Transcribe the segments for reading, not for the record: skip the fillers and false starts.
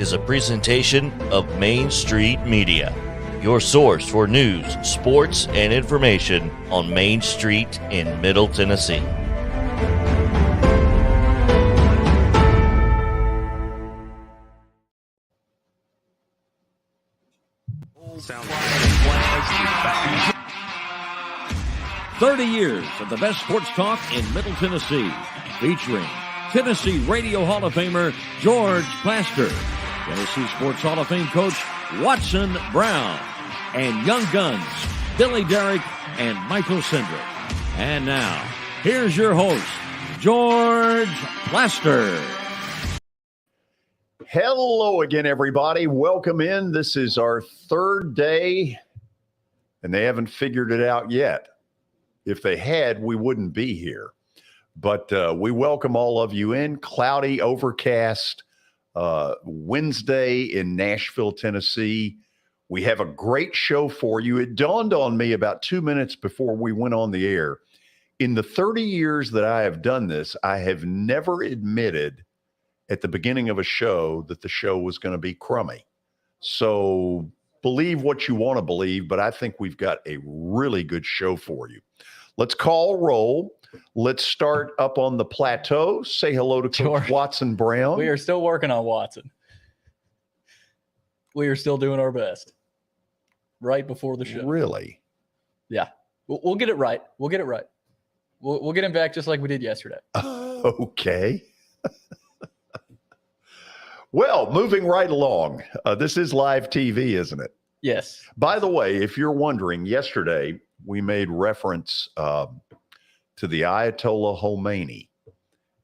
is a presentation of Main Street Media, your source for news, sports, and information on Main Street in Middle Tennessee. Sounds like 30 years of the best sports talk in Middle Tennessee, featuring Tennessee Radio Hall of Famer George Plaster, Tennessee Sports Hall of Fame coach Watson Brown, and Young Guns Billy Derrick and Michael Cindric. And now, here's your host, George Plaster. Hello again, everybody. Welcome in. This is our third day, and they haven't figured it out yet. If they had, we wouldn't be here. But we welcome all of you in. Cloudy, overcast Wednesday in Nashville, Tennessee. We have a great show for you. It dawned on me about 2 minutes before we went on the air. In the 30 years that I have done this, I have never admitted at the beginning of a show that the show was going to be crummy. So believe what you want to believe, but I think we've got a really good show for you. Let's call roll. Let's start up on the plateau. Say hello to Coach Watson Brown. We are still working on Watson. We are still doing our best. Right before the show. Really? Yeah. We'll get it right. We'll get it right. We'll get him back just like we did yesterday. Okay. Well, moving right along. This is live TV, isn't it? Yes. By the way, if you're wondering, yesterday we made reference to the Ayatollah Khomeini.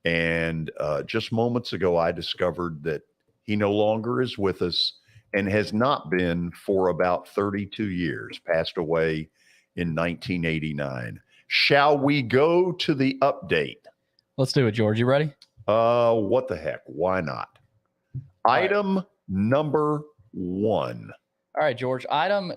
And just moments ago, I discovered that he no longer is with us and has not been for about 32 years, passed away in 1989. Shall we go to the update? Let's do it, George. You ready? What the heck? Why not? Item number 1. All right, George. Item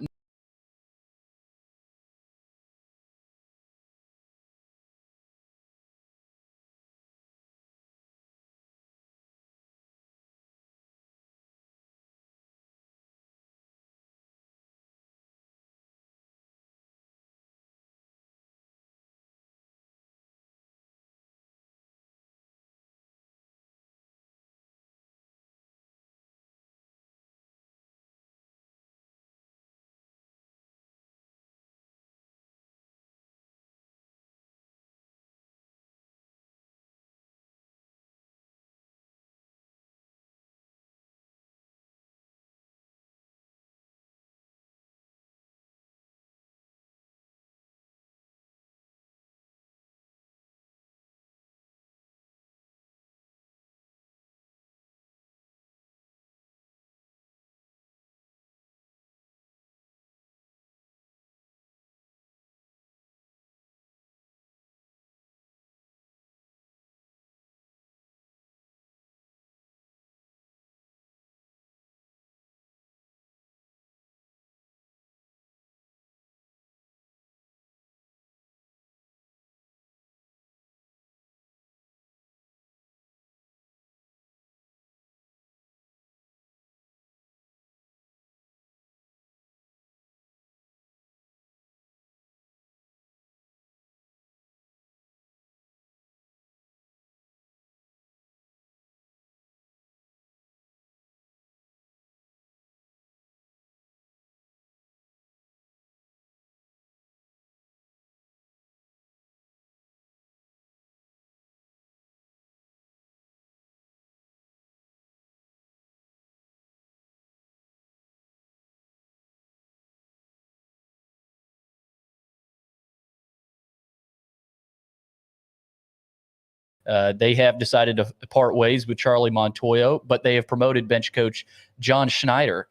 they have decided to part ways with Charlie Montoyo, but they have promoted bench coach John Schneider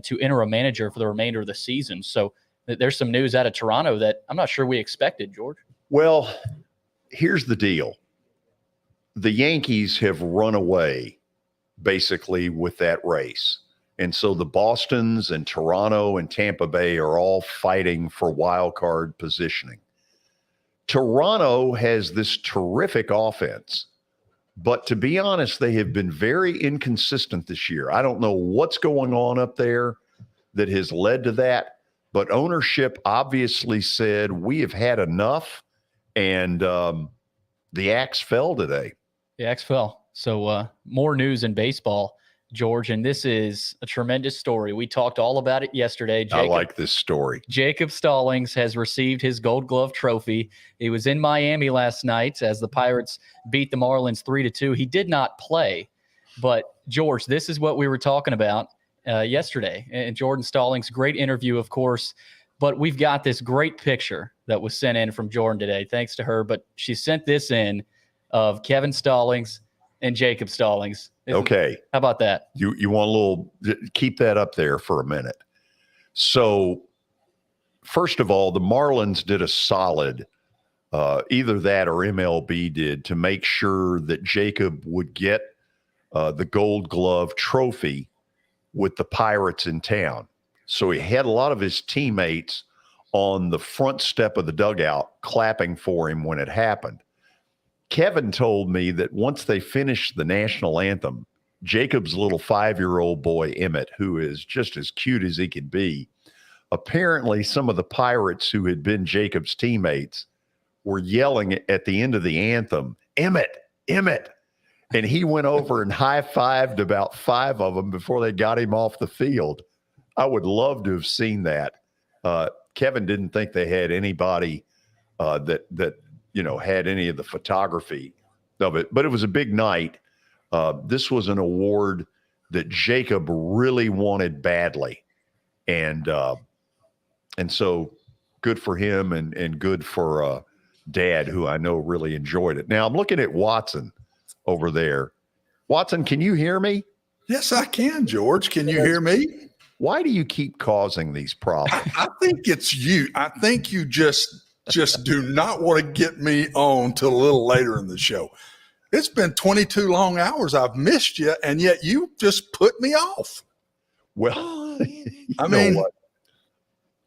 to interim manager for the remainder of the season. So there's some news out of Toronto that I'm not sure we expected, George. Well, here's the deal. The Yankees have run away basically with that race. And so the Bostons and Toronto and Tampa Bay are all fighting for wild card positioning. Toronto has this terrific offense, But to be honest, they have been very inconsistent this year. I don't know what's going on up there that has led to that, but ownership obviously said we have had enough, and the axe fell today. The axe fell. So more news in baseball, George, and this is a tremendous story. We talked all about it yesterday. I like this story. Jacob Stallings has received his Gold Glove trophy. He was in Miami last night as the Pirates beat the Marlins 3-2. He did not play, but George, this is what we were talking about yesterday. And Jordan Stallings, great interview, of course, but we've got this great picture that was sent in from Jordan today, thanks to her. But she sent this in of Kevin Stallings and Jacob Stallings. Okay. How about that? You want a little, keep that up there for a minute. So, first of all, the Marlins did a solid, either that or MLB did, to make sure that Jacob would get the Gold Glove trophy with the Pirates in town. So he had a lot of his teammates on the front step of the dugout clapping for him when it happened. Kevin told me that once they finished the national anthem, Jacob's little 5-year-old boy, Emmett, who is just as cute as he could be, apparently some of the Pirates who had been Jacob's teammates were yelling at the end of the anthem, "Emmett, Emmett." And he went over and high-fived about 5 of them before they got him off the field. I would love to have seen that. Kevin didn't think they had anybody that had any of the photography of it, but it was a big night. This was an award that Jacob really wanted badly. And so good for him and good for Dad, who I know really enjoyed it. Now I'm looking at Watson over there. Watson, can you hear me? Yes, I can, George. Can you hear me? Why do you keep causing these problems? I think it's you. I think you just do not want to get me on till a little later in the show. It's been 22 long hours. I've missed you, and yet you just put me off. Well, I mean, what?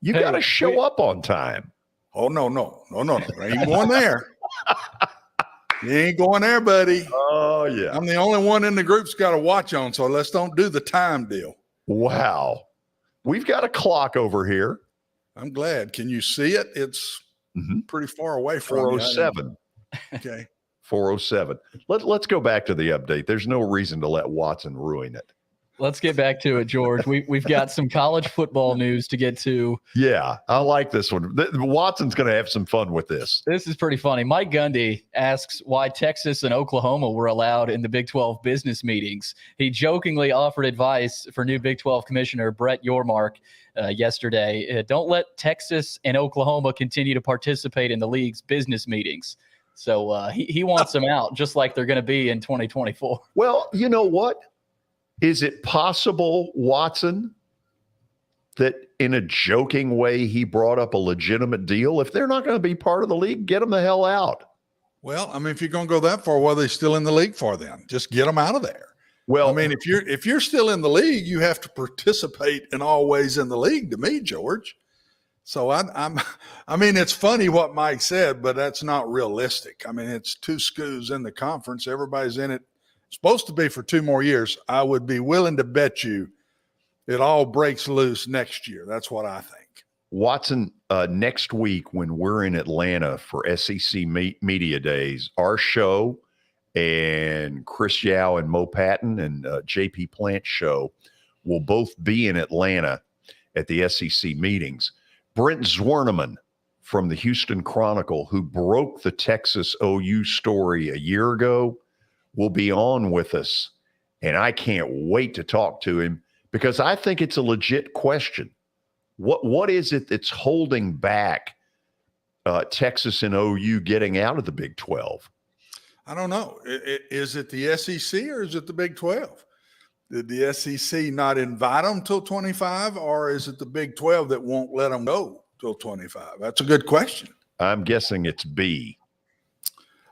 You got to show up on time. Oh, no. I ain't going there. You ain't going there, buddy. Oh, yeah. I'm the only one in the group's got a watch on, so let's don't do the time deal. Wow. We've got a clock over here. I'm glad. Can you see it? It's pretty far away from 407. Okay. 407. Let's go back to the update. There's no reason to let Watson ruin it. Let's get back to it, George. We've got some college football news to get to. Yeah, I like this one. Watson's going to have some fun with this. This is pretty funny. Mike Gundy asks why Texas and Oklahoma were allowed in the Big 12 business meetings. He jokingly offered advice for new Big 12 commissioner Brett Yormark yesterday. Don't let Texas and Oklahoma continue to participate in the league's business meetings. So he wants them out, just like they're going to be in 2024. Well, you know what? Is it possible, Watson, that in a joking way he brought up a legitimate deal? If they're not going to be part of the league, get them the hell out. Well, I mean, if you're going to go that far, what are they still in the league for then? Just get them out of there. Well, I mean, if you're still in the league, you have to participate in all ways in the league to me, George. So I mean, it's funny what Mike said, but that's not realistic. I mean, it's 2 schools in the conference. Everybody's in it. Supposed to be for 2 more years. I would be willing to bet you it all breaks loose next year. That's what I think. Watson, next week when we're in Atlanta for SEC Media Days, our show and Chris Yao and Mo Patton and JP Plant's show will both be in Atlanta at the SEC meetings. Brent Zwerneman from the Houston Chronicle, who broke the Texas OU story a year ago, will be on with us, and I can't wait to talk to him because I think it's a legit question. What is it that's holding back Texas and OU getting out of the Big 12? I don't know. Is it the SEC or is it the Big 12? Did the SEC not invite them till 25, or is it the Big 12 that won't let them go till 25? That's a good question. I'm guessing it's B.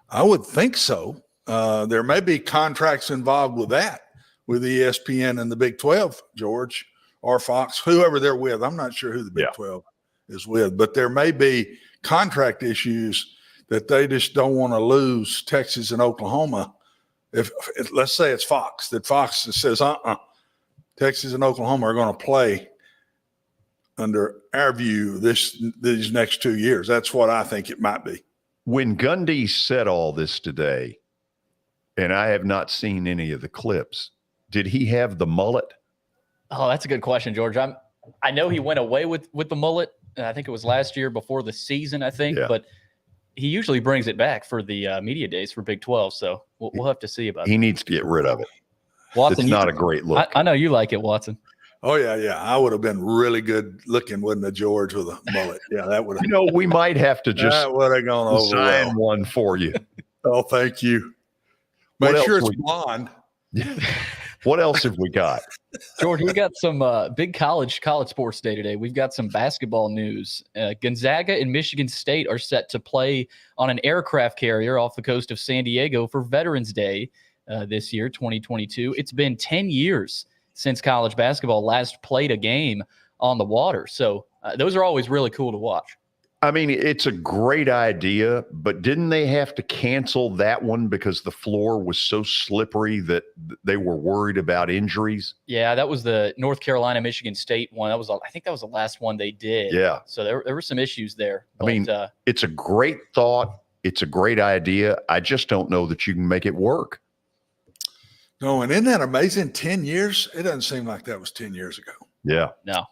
I would think so. There may be contracts involved with that, with ESPN and the Big 12, George, or Fox, whoever they're with. I'm not sure who the Big 12 is with, but there may be contract issues that they just don't want to lose Texas and Oklahoma if let's say it's Fox, that Fox says, Texas and Oklahoma are going to play under our view these next 2 years. That's what I think it might be. When Gundy said all this today, and I have not seen any of the clips, did he have the mullet? Oh, that's a good question, George. I know he went away with the mullet. I think it was last year before the season, I think. Yeah. But he usually brings it back for the media days for Big 12. So we'll have to see about He that. needs to get rid of it. Watson, It's not a great look. I know you like it, Watson. Oh, yeah. I would have been really good looking, wouldn't it, George, with a mullet? Yeah, that would have. We might have to just That would have gone over design well. one for you. Oh, thank you. What Make sure else it's blonde. What else have we got? George, we got some big college sports day today. We've got some basketball news. Gonzaga and Michigan State are set to play on an aircraft carrier off the coast of San Diego for Veterans Day this year, 2022. It's been 10 years since college basketball last played a game on the water. So those are always really cool to watch. I mean, it's a great idea, but didn't they have to cancel that one because the floor was so slippery that they were worried about injuries? Yeah, that was the North Carolina Michigan State one. I think that was the last one they did. Yeah. So there were some issues there. But, I mean, it's a great thought. It's a great idea. I just don't know that you can make it work. No, and isn't that amazing? 10 years? It doesn't seem like that was 10 years ago. Yeah. no.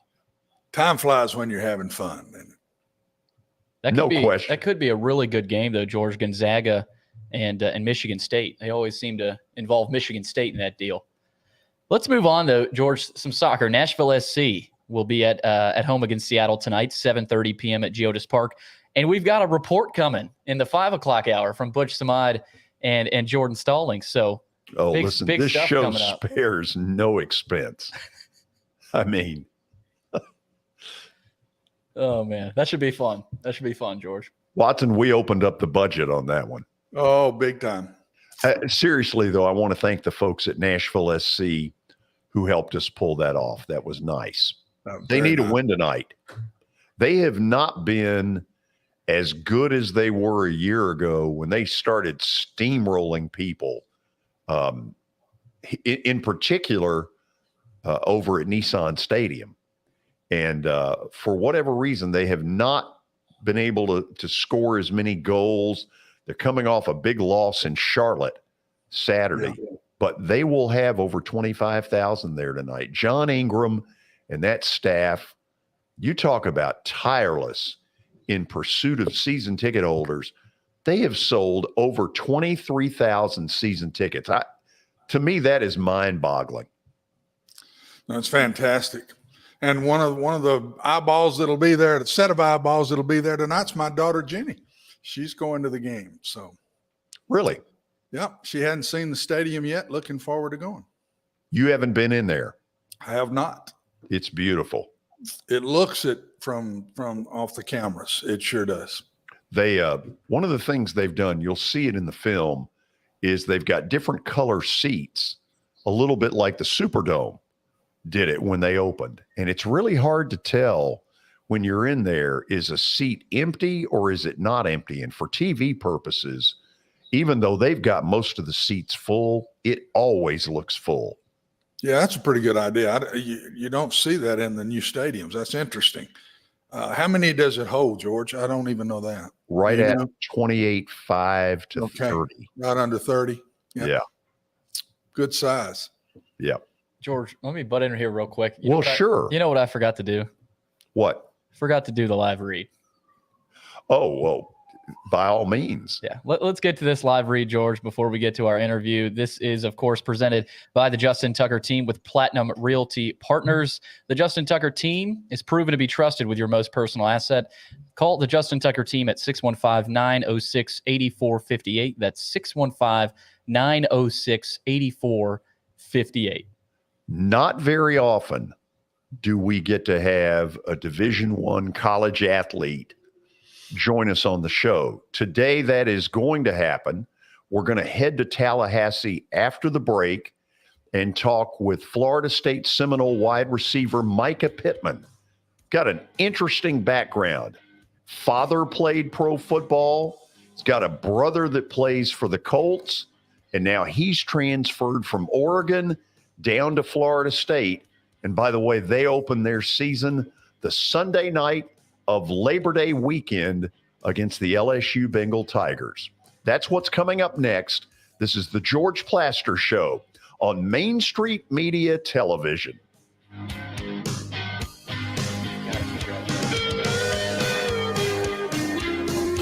Time flies when you're having fun. That could No be, question. That could be a really good game, though, George. Gonzaga and Michigan State. They always seem to involve Michigan State in that deal. Let's move on, though, George. Some soccer. Nashville SC will be at home against Seattle tonight, 7:30 p.m. at Geodis Park. And we've got a report coming in the 5 o'clock hour from Butch Samad and Jordan Stallings. So, Listen, this stuff show coming up. spares no expense. I mean, oh, man, that should be fun. That should be fun, George. Watson, we opened up the budget on that one. Oh, big time. Seriously, though, I want to thank the folks at Nashville SC who helped us pull that off. That was nice. They need a win tonight. They have not been as good as they were a year ago when they started steamrolling people, in particular over at Nissan Stadium. And for whatever reason, they have not been able to score as many goals. They're coming off a big loss in Charlotte Saturday, but they will have over 25,000 there tonight. John Ingram and that staff, you talk about tireless in pursuit of season ticket holders. They have sold over 23,000 season tickets. To me, that is mind-boggling. That's fantastic. And one of the eyeballs that'll be there, the set of eyeballs that'll be there tonight's my daughter Jenny. She's going to the game. So, Really? yeah, she hadn't seen the stadium yet. Looking forward to going. You haven't been in there. I have not. It's beautiful. It looks it from off the cameras. It sure does. They one of the things they've done, you'll see it in the film, is they've got different color seats, a little bit like the Superdome did it when they opened. And it's really hard to tell when you're in there, is a seat empty or is it not empty? And for TV purposes, even though they've got most of the seats full, it always looks full. Yeah, that's a pretty good idea. You don't see that in the new stadiums. That's interesting. How many does it hold, George? I don't even know that. Right at 28.5 to 30. Right under 30. Yeah. Good size. Yeah. George, let me butt in here real quick. Sure. You know what I forgot to do? What? Forgot to do the live read. Oh, well, by all means. Yeah, let's get to this live read, George, before we get to our interview. This is, of course, presented by the Justin Tucker team with Platinum Realty Partners. The Justin Tucker team is proven to be trusted with your most personal asset. Call the Justin Tucker team at 615-906-8458. That's 615-906-8458. Not very often do we get to have a Division I college athlete join us on the show. Today, that is going to happen. We're going to head to Tallahassee after the break and talk with Florida State Seminole wide receiver Mycah Pittman. Got an interesting background. Father played pro football. He's got a brother that plays for the Colts. And now he's transferred from Oregon down to Florida State. And by the way, they open their season the Sunday night of Labor Day weekend against the LSU Bengal Tigers. That's what's coming up next. This is the George Plaster Show on Main Street Media Television.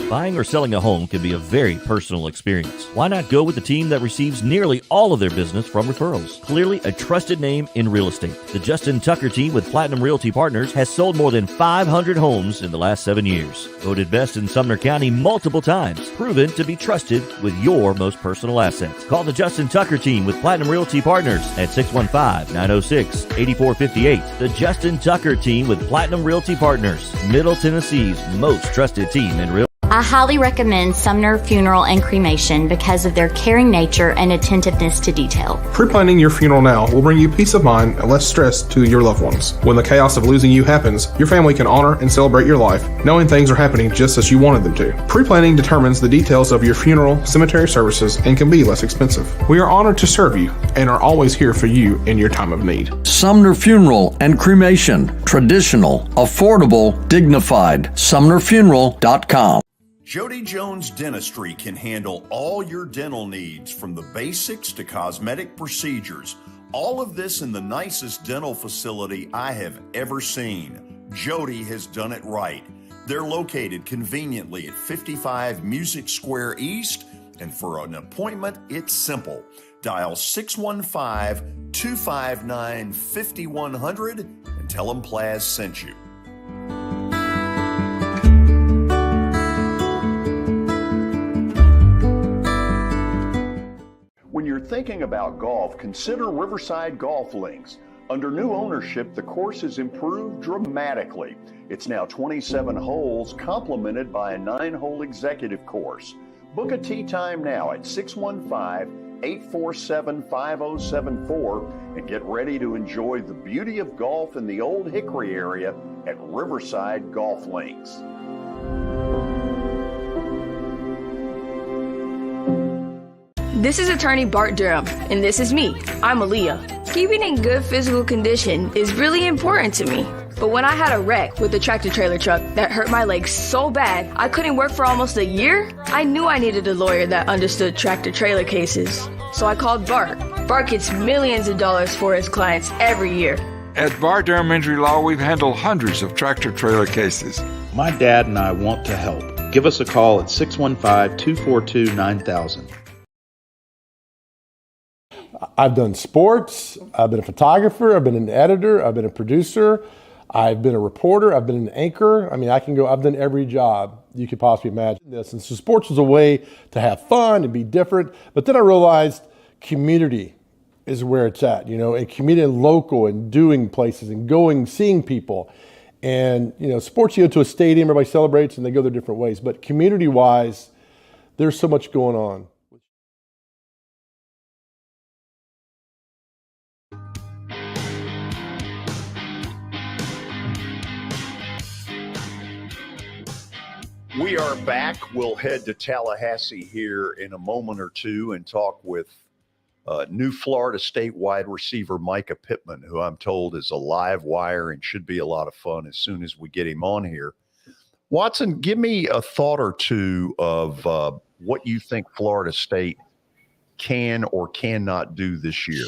Buying or selling a home can be a very personal experience. Why not go with the team that receives nearly all of their business from referrals? Clearly a trusted name in real estate. The Justin Tucker team with Platinum Realty Partners has sold more than 500 homes in the last 7 years. Voted best in Sumner County multiple times. Proven to be trusted with your most personal assets. Call the Justin Tucker team with Platinum Realty Partners at 615-906-8458. The Justin Tucker team with Platinum Realty Partners, Middle Tennessee's most trusted team in real estate. I highly recommend Sumner Funeral and Cremation because of their caring nature and attentiveness to detail. Pre-planning your funeral now will bring you peace of mind and less stress to your loved ones. When the chaos of losing you happens, your family can honor and celebrate your life, knowing things are happening just as you wanted them to. Pre-planning determines the details of your funeral, cemetery services, and can be less expensive. We are honored to serve you and are always here for you in your time of need. Sumner Funeral and Cremation. Traditional, affordable, dignified. SumnerFuneral.com. Jody Jones Dentistry can handle all your dental needs, from the basics to cosmetic procedures. All of this in the nicest dental facility I have ever seen. Jody has done it right. They're located conveniently at 55 Music Square East, and for an appointment, it's simple. Dial 615-259-5100 and tell them Plaz sent you. When you're thinking about golf, consider Riverside Golf Links. Under new ownership, the course has improved dramatically. It's now 27 holes, complemented by a 9-hole executive course. Book a tee time now at 615-847-5074 and get ready to enjoy the beauty of golf in the Old Hickory area at Riverside Golf Links. This is attorney Bart Durham, and this is me. I'm Aaliyah. Keeping in good physical condition is really important to me. But when I had a wreck with the tractor trailer truck that hurt my legs so bad I couldn't work for almost a year, I knew I needed a lawyer that understood tractor trailer cases. So I called Bart. Bart gets millions of dollars for his clients every year. At Bart Durham Injury Law, we've handled hundreds of tractor trailer cases. My dad and I want to help. Give us a call at 615-242-9000. I've done sports, I've been a photographer, I've been an editor, I've been a producer, I've been a reporter, I've been an anchor. I mean, I've done every job you could possibly imagine this. And so sports was a way to have fun and be different. But then I realized community is where it's at, and community and local and doing places and going, seeing people. And, sports, you go to a stadium, everybody celebrates and they go their different ways. But community-wise, there's so much going on. We are back. We'll head to Tallahassee here in a moment or two and talk with new Florida State wide receiver Mycah Pittman, who I'm told is a live wire and should be a lot of fun as soon as we get him on here. Watson, give me a thought or two of what you think Florida State can or cannot do this year.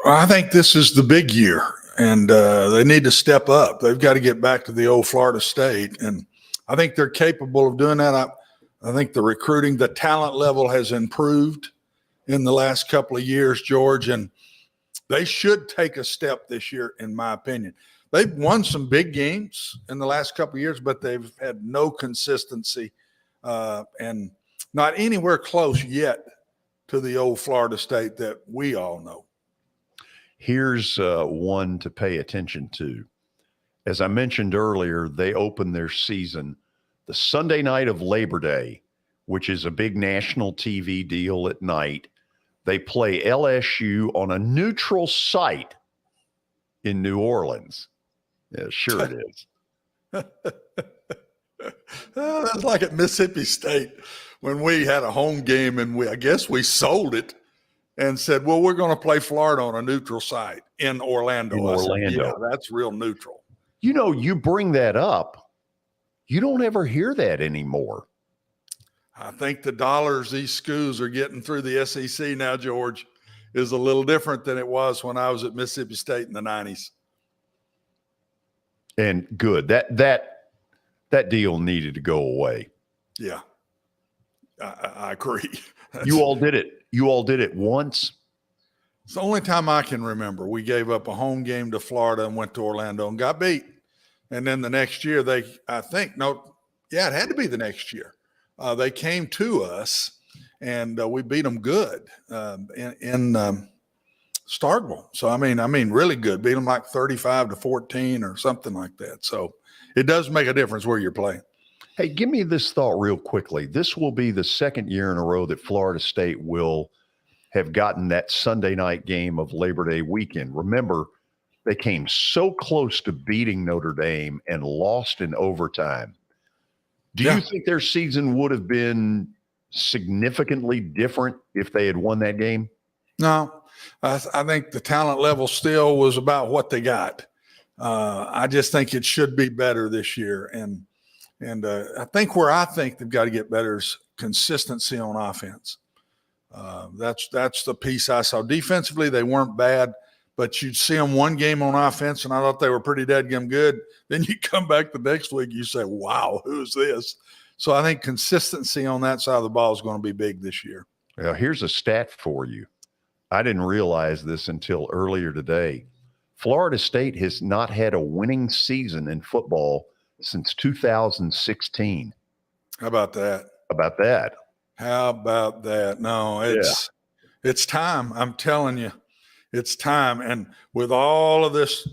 Well, I think this is the big year, and they need to step up. They've got to get back to the old Florida State, and I think they're capable of doing that. I think the recruiting, the talent level has improved in the last couple of years, George, and they should take a step this year, in my opinion. They've won some big games in the last couple of years, but they've had no consistency and not anywhere close yet to the old Florida State that we all know. Here's one to pay attention to. As I mentioned earlier, they open their season the Sunday night of Labor Day, which is a big national TV deal at night. They play LSU on a neutral site in New Orleans. Yeah, sure it is. That's like at Mississippi State. when we had a home game and I guess we sold it and said, well, we're going to play Florida on a neutral site in Orlando. In I said, Orlando. yeah, that's real neutral. You know, you bring that up. You don't ever hear that anymore. I think the dollars these schools are getting through the SEC now, George, is a little different than it was when I was at Mississippi State in the 90s. And good. That deal needed to go away. Yeah, I agree. You all did it. You all did it once. It's the only time I can remember we gave up a home game to Florida and went to Orlando and got beat. And then the next year it had to be the next year. They came to us and we beat them good in Starkville. So, I mean, really good. Beat them like 35-14 or something like that. So it does make a difference where you're playing. Hey, give me this thought real quickly. This will be the second year in a row that Florida State will have gotten that Sunday night game of Labor Day weekend. Remember, they came so close to beating Notre Dame and lost in overtime. Do you think their season would have been significantly different if they had won that game? No, I think the talent level still was about what they got. I just think it should be better this year. And I think they've got to get better is consistency on offense. That's the piece I saw. Defensively, they weren't bad, but you'd see them one game on offense, and I thought they were pretty dadgum good. Then you come back the next week, you say, wow, who's this? So I think consistency on that side of the ball is going to be big this year. Well, here's a stat for you. I didn't realize this until earlier today. Florida State has not had a winning season in football since 2016. How about that? How about that? No, it's time. I'm telling you, it's time. And with all of this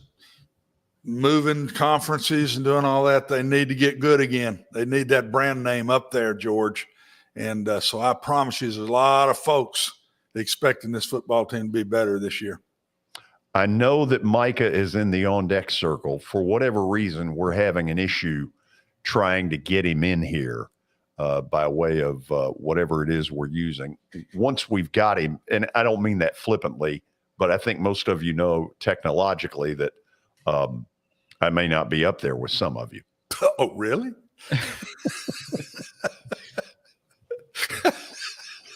moving conferences and doing all that, they need to get good again. They need that brand name up there, George. And so I promise you, there's a lot of folks expecting this football team to be better this year. I know that Mycah is in the on-deck circle. For whatever reason, we're having an issue trying to get him in here by way of whatever it is we're using. Once we've got him, and I don't mean that flippantly, but I think most of you know technologically that I may not be up there with some of you. Oh, really?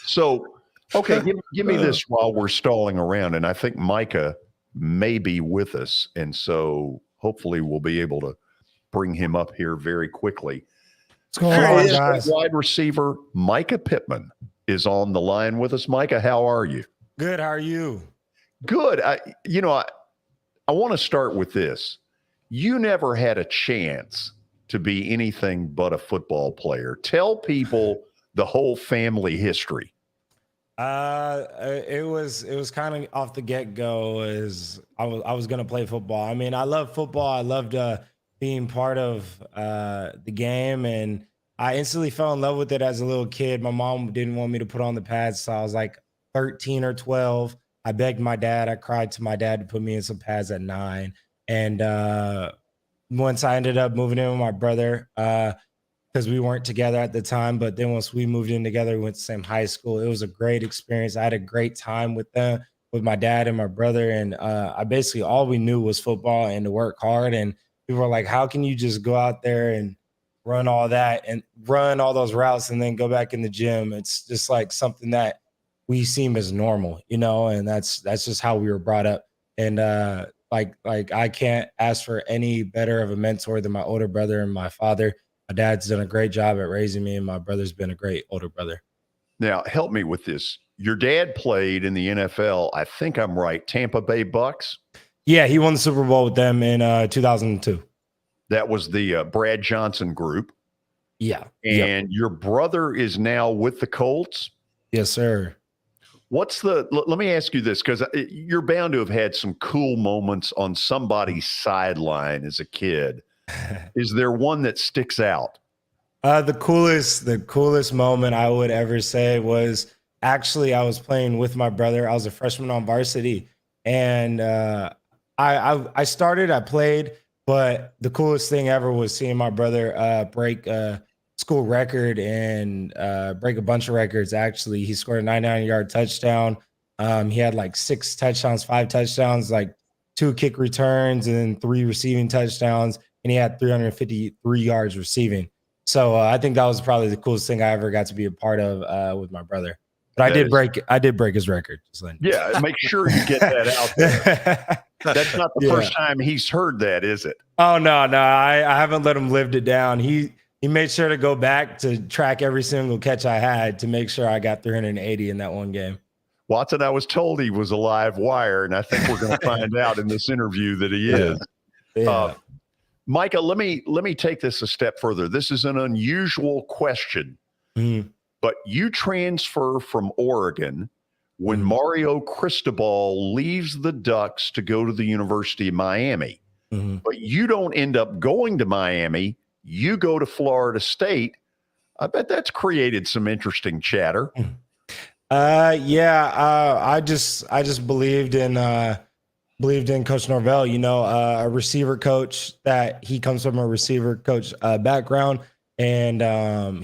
So, okay, give me this while we're stalling around, and I think Mycah may be with us, and so hopefully we'll be able to bring him up here very quickly. What's going on, guys? Wide receiver Mycah Pittman is on the line with us. Mycah, how are you? Good. How are you? Good. I want to start with this. You never had a chance to be anything but a football player. Tell people the whole family history. It was kind of off the get-go as I was going to play football. I mean, I love football. I loved being part of the game, and I instantly fell in love with it as a little kid. My mom didn't want me to put on the pads, so I was like 13 or 12. I begged my dad. I cried to my dad to put me in some pads at 9. And once I ended up moving in with my brother, because we weren't together at the time. But then once we moved in together, we went to the same high school. It was a great experience. I had a great time with them, with my dad and my brother. And I basically, all we knew was football and to work hard. And people were like, how can you just go out there and run all that and run all those routes and then go back in the gym? It's just like something that we seem as normal, and that's just how we were brought up. And like I can't ask for any better of a mentor than my older brother and my father. My dad's done a great job at raising me, and my brother's been a great older brother. Now, help me with this. Your dad played in the NFL, I think I'm right, Tampa Bay Bucks? Yeah, he won the Super Bowl with them in 2002. That was the Brad Johnson group. Yeah. And your brother is now with the Colts? Yes, sir. Let me ask you this, because you're bound to have had some cool moments on somebody's sideline as a kid. Is there one that sticks out? The coolest moment I would ever say was actually I was playing with my brother. I was a freshman on varsity, and I played, but the coolest thing ever was seeing my brother break school record and break a bunch of records. Actually, he scored a 99-yard touchdown. He had like 6 touchdowns, 5 touchdowns, like 2 kick returns, and then 3 receiving touchdowns. And he had 353 yards receiving. So I think that was probably the coolest thing I ever got to be a part of with my brother. But I did break his record. Yeah, make sure you get that out there. That's not the first time he's heard that, is it? Oh no, I haven't let him live it down. He made sure to go back to track every single catch I had to make sure I got 380 in that one game. Watson, I was told he was a live wire, and I think we're going to find out in this interview that he is. Yeah. Mycah, let me take this a step further. This is an unusual question, but you transfer from Oregon when Mario Cristobal leaves the Ducks to go to the University of Miami. But you don't end up going to Miami. You go to Florida State. I bet that's created some interesting chatter. I just believed in Coach Norvell, a receiver coach, that he comes from a receiver coach background, and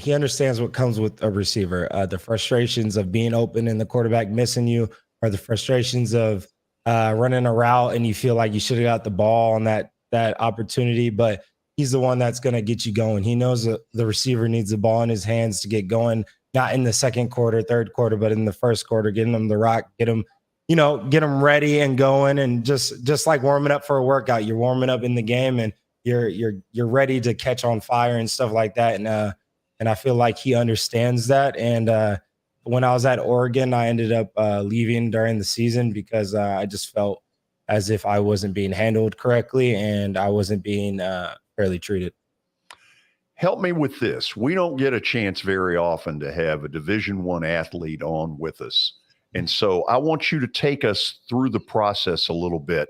he understands what comes with a receiver, the frustrations of being open and the quarterback missing you, or the frustrations of running a route and you feel like you should have got the ball on that opportunity, but he's the one that's going to get you going. He knows that the receiver needs the ball in his hands to get going, not in the second quarter, third quarter, but in the first quarter, getting them the rock, get them ready and going, and just like warming up for a workout. You're warming up in the game, and you're ready to catch on fire and stuff like that. And I feel like he understands that. And when I was at Oregon, I ended up leaving during the season because I just felt as if I wasn't being handled correctly and I wasn't being fairly treated. Help me with this. We don't get a chance very often to have a Division I athlete on with us. And so I want you to take us through the process a little bit,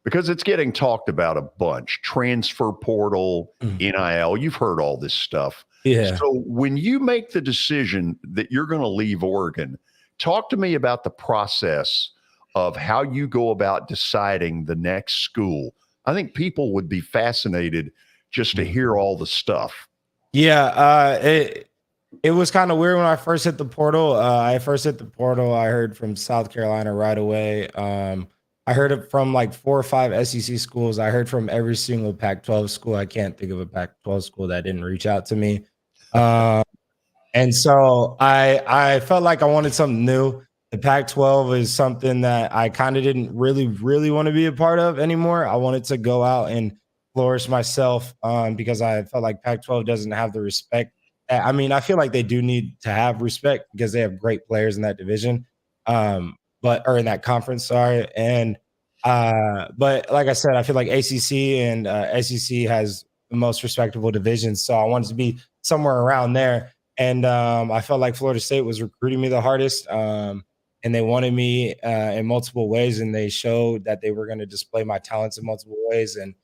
because it's getting talked about a bunch. Transfer portal, NIL, you've heard all this stuff. Yeah. So when you make the decision that you're going to leave Oregon, talk to me about the process of how you go about deciding the next school. I think people would be fascinated just to hear all the stuff. Yeah, it was kind of weird when I first hit the portal. I heard from South Carolina right away. I heard it from like 4 or 5 SEC schools. I heard from every single Pac-12 school. I can't think of a Pac-12 school that didn't reach out to me. And so I felt like I wanted something new. The Pac-12 is something that I kind of didn't really want to be a part of anymore. I wanted to go out and flourish myself because I felt like Pac-12 doesn't have the respect. I mean, I feel like they do need to have respect because they have great players in that division, or in that conference, sorry. And but like I said, I feel like ACC and SEC has the most respectable divisions, so I wanted to be somewhere around there. And I felt like Florida State was recruiting me the hardest, and they wanted me in multiple ways, and they showed that they were going to display my talents in multiple ways. And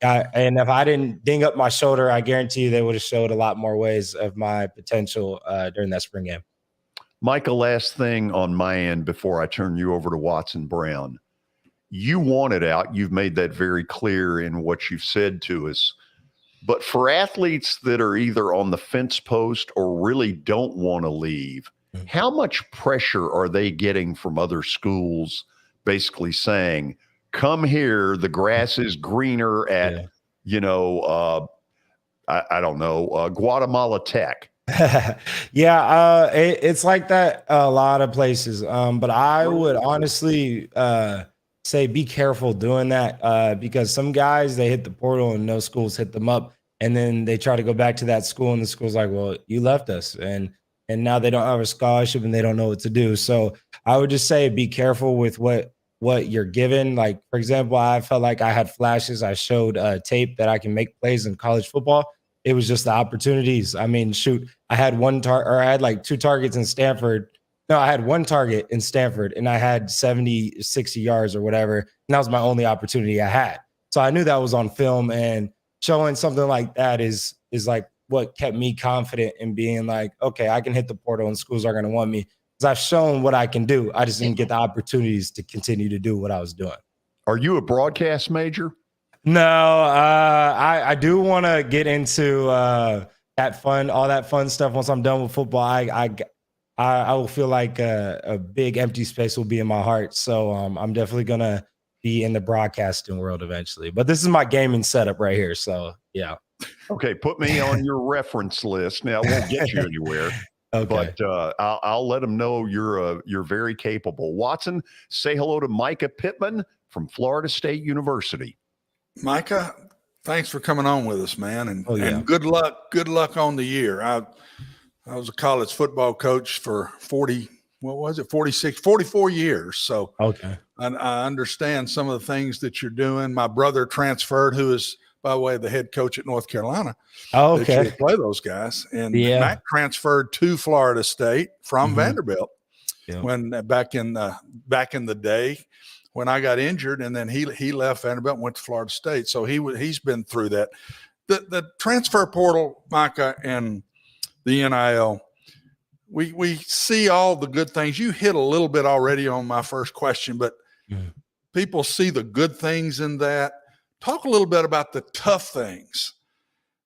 if I didn't ding up my shoulder, I guarantee you they would have showed a lot more ways of my potential during that spring game. Mycah, last thing on my end before I turn you over to Watson Brown. You wanted out. You've made that very clear in what you've said to us. But for athletes that are either on the fence post or really don't want to leave, how much pressure are they getting from other schools basically saying, come here, the grass is greener at, I don't know, Guatemala Tech? It's like that a lot of places. But I would honestly say be careful doing that because some guys, they hit the portal and no schools hit them up. And then they try to go back to that school and the school's like, well, you left us. And now they don't have a scholarship and they don't know what to do. So I would just say be careful with what you're given. Like, for example, I felt like I had flashes. I showed tape that I can make plays in college football. It was just the opportunities. I mean, shoot, I had I had like 2 targets in Stanford. No, I had 1 target in Stanford and I had 70, 60 yards or whatever. And that was my only opportunity I had. So I knew that was on film, and showing something like that is like what kept me confident in being like, okay, I can hit the portal and schools are going to want me because I've shown what I can do. I just didn't get the opportunities to continue to do what I was doing. Are you a broadcast major? No, I do want to get into all that fun stuff. Once I'm done with football, I will feel like a big empty space will be in my heart. So I'm definitely gonna be in the broadcasting world eventually. But this is my gaming setup right here. So yeah. Okay, put me on your reference list. Now, it won't get you anywhere. Okay. But I'll let them know you're very capable. Watson, say hello to Mycah Pittman from Florida State University. Mycah, thanks for coming on with us, man, and good luck. Good luck on the year. I was a college football coach for 44 years. So okay, I understand some of the things that you're doing. My brother transferred, who is, by the way, the head coach at North Carolina. Oh, okay. That play those guys. And Matt transferred to Florida State from Vanderbilt when back in the day when I got injured, and then he left Vanderbilt and went to Florida State. So he's been through that. The transfer portal, Mycah, and the NIL, we see all the good things. You hit a little bit already on my first question, but people see the good things in that. Talk a little bit about the tough things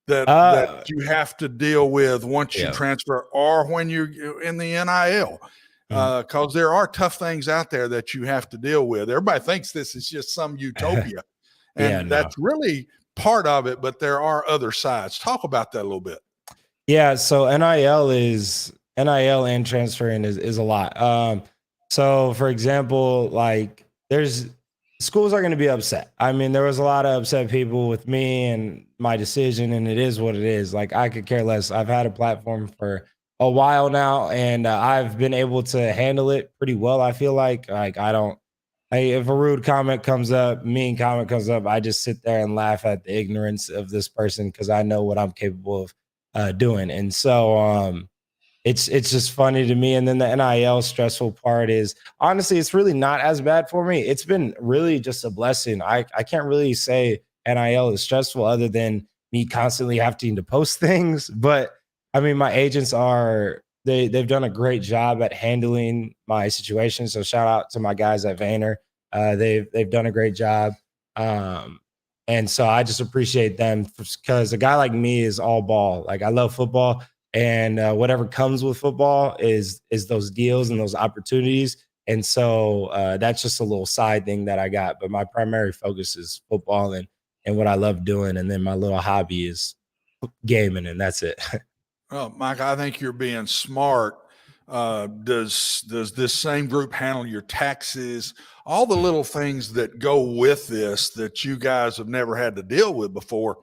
that you have to deal with once you transfer or when you're in the NIL. Because there are tough things out there that you have to deal with. Everybody thinks this is just some utopia. And that's really part of it, but there are other sides. Talk about that a little bit. Yeah, so NIL and transferring is a lot. So for example, like schools are going to be upset. I mean, there was a lot of upset people with me and my decision, and it is what it is. Like, I could care less. I've had a platform for a while now, and I've been able to handle it pretty well. I feel like if a rude comment comes up, mean comment comes up, I just sit there and laugh at the ignorance of this person because I know what I'm capable of doing. And so it's just funny to me. And then the NIL stressful part is, honestly, it's really not as bad for me. It's been really just a blessing. I can't really say NIL is stressful other than me constantly having to post things. But I mean, my agents they've done a great job at handling my situation. So shout out to my guys at Vayner. They've done a great job. And so I just appreciate them because a guy like me is all ball. Like, I love football. And whatever comes with football is those deals and those opportunities. And so that's just a little side thing that I got. But my primary focus is football and what I love doing. And then my little hobby is gaming, and that's it. Well, Mike, I think you're being smart. Does this same group handle your taxes? All the little things that go with this that you guys have never had to deal with before.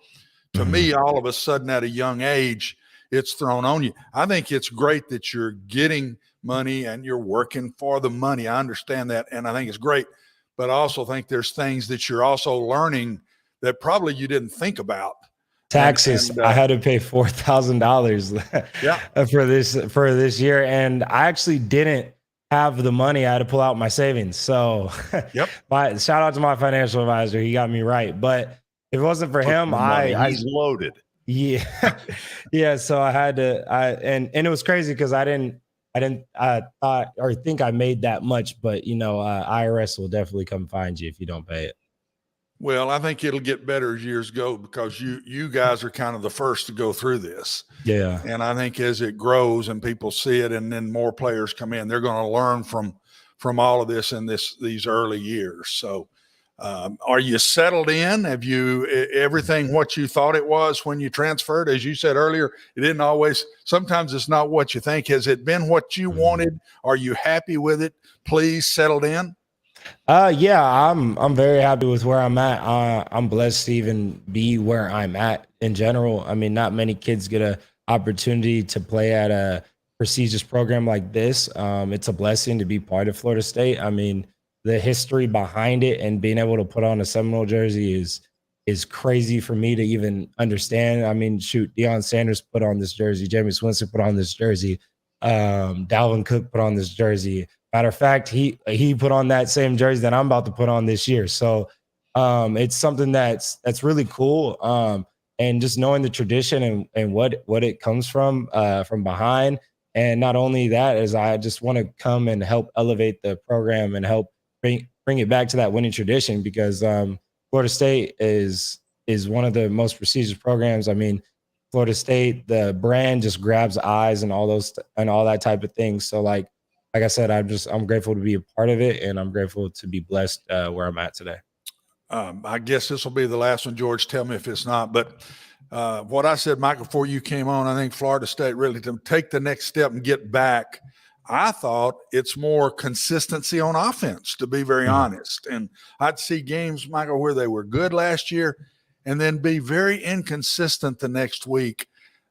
To me, all of a sudden at a young age, it's thrown on you. I think it's great that you're getting money and you're working for the money. I understand that, and I think it's great. But I also think there's things that you're also learning that probably you didn't think about. Taxes. I had to pay $4,000 for this year, and I actually didn't have the money. I had to pull out my savings. So, shout out to my financial advisor. He got me right. But if it wasn't for him, he's loaded. Yeah, yeah. So I had to. And it was crazy because I thought or think I made that much, but IRS will definitely come find you if you don't pay it. Well, I think it'll get better as years go because you guys are kind of the first to go through this. Yeah. And I think as it grows and people see it and then more players come in, they're going to learn from all of this in these early years. So are you settled in? Have you everything what you thought it was when you transferred? As you said earlier, it didn't always, sometimes it's not what you think. Has it been what you wanted? Are you happy with it? Please settled in? Yeah, I'm very happy with where I'm at. I'm blessed to even be where I'm at in general. I mean, not many kids get an opportunity to play at a prestigious program like this. It's a blessing to be part of Florida State. I mean, the history behind it and being able to put on a Seminole jersey is crazy for me to even understand. I mean, shoot, Deion Sanders put on this jersey, Jameis Winston put on this jersey, Dalvin Cook put on this jersey. Matter of fact, he put on that same jersey that I'm about to put on this year. So it's something that's really cool. And just knowing the tradition and what it comes from behind. And not only that, is I just want to come and help elevate the program and help bring it back to that winning tradition because Florida State is one of the most prestigious programs. I mean, Florida State, the brand just grabs eyes and all that type of things. So like I said, I'm grateful to be a part of it, and I'm grateful to be blessed where I'm at today. I guess this will be the last one, George. Tell me if it's not. But what I said, Michael, before you came on, I think Florida State really to take the next step and get back. I thought it's more consistency on offense, to be very honest. And I'd see games, Michael, where they were good last year and then be very inconsistent the next week.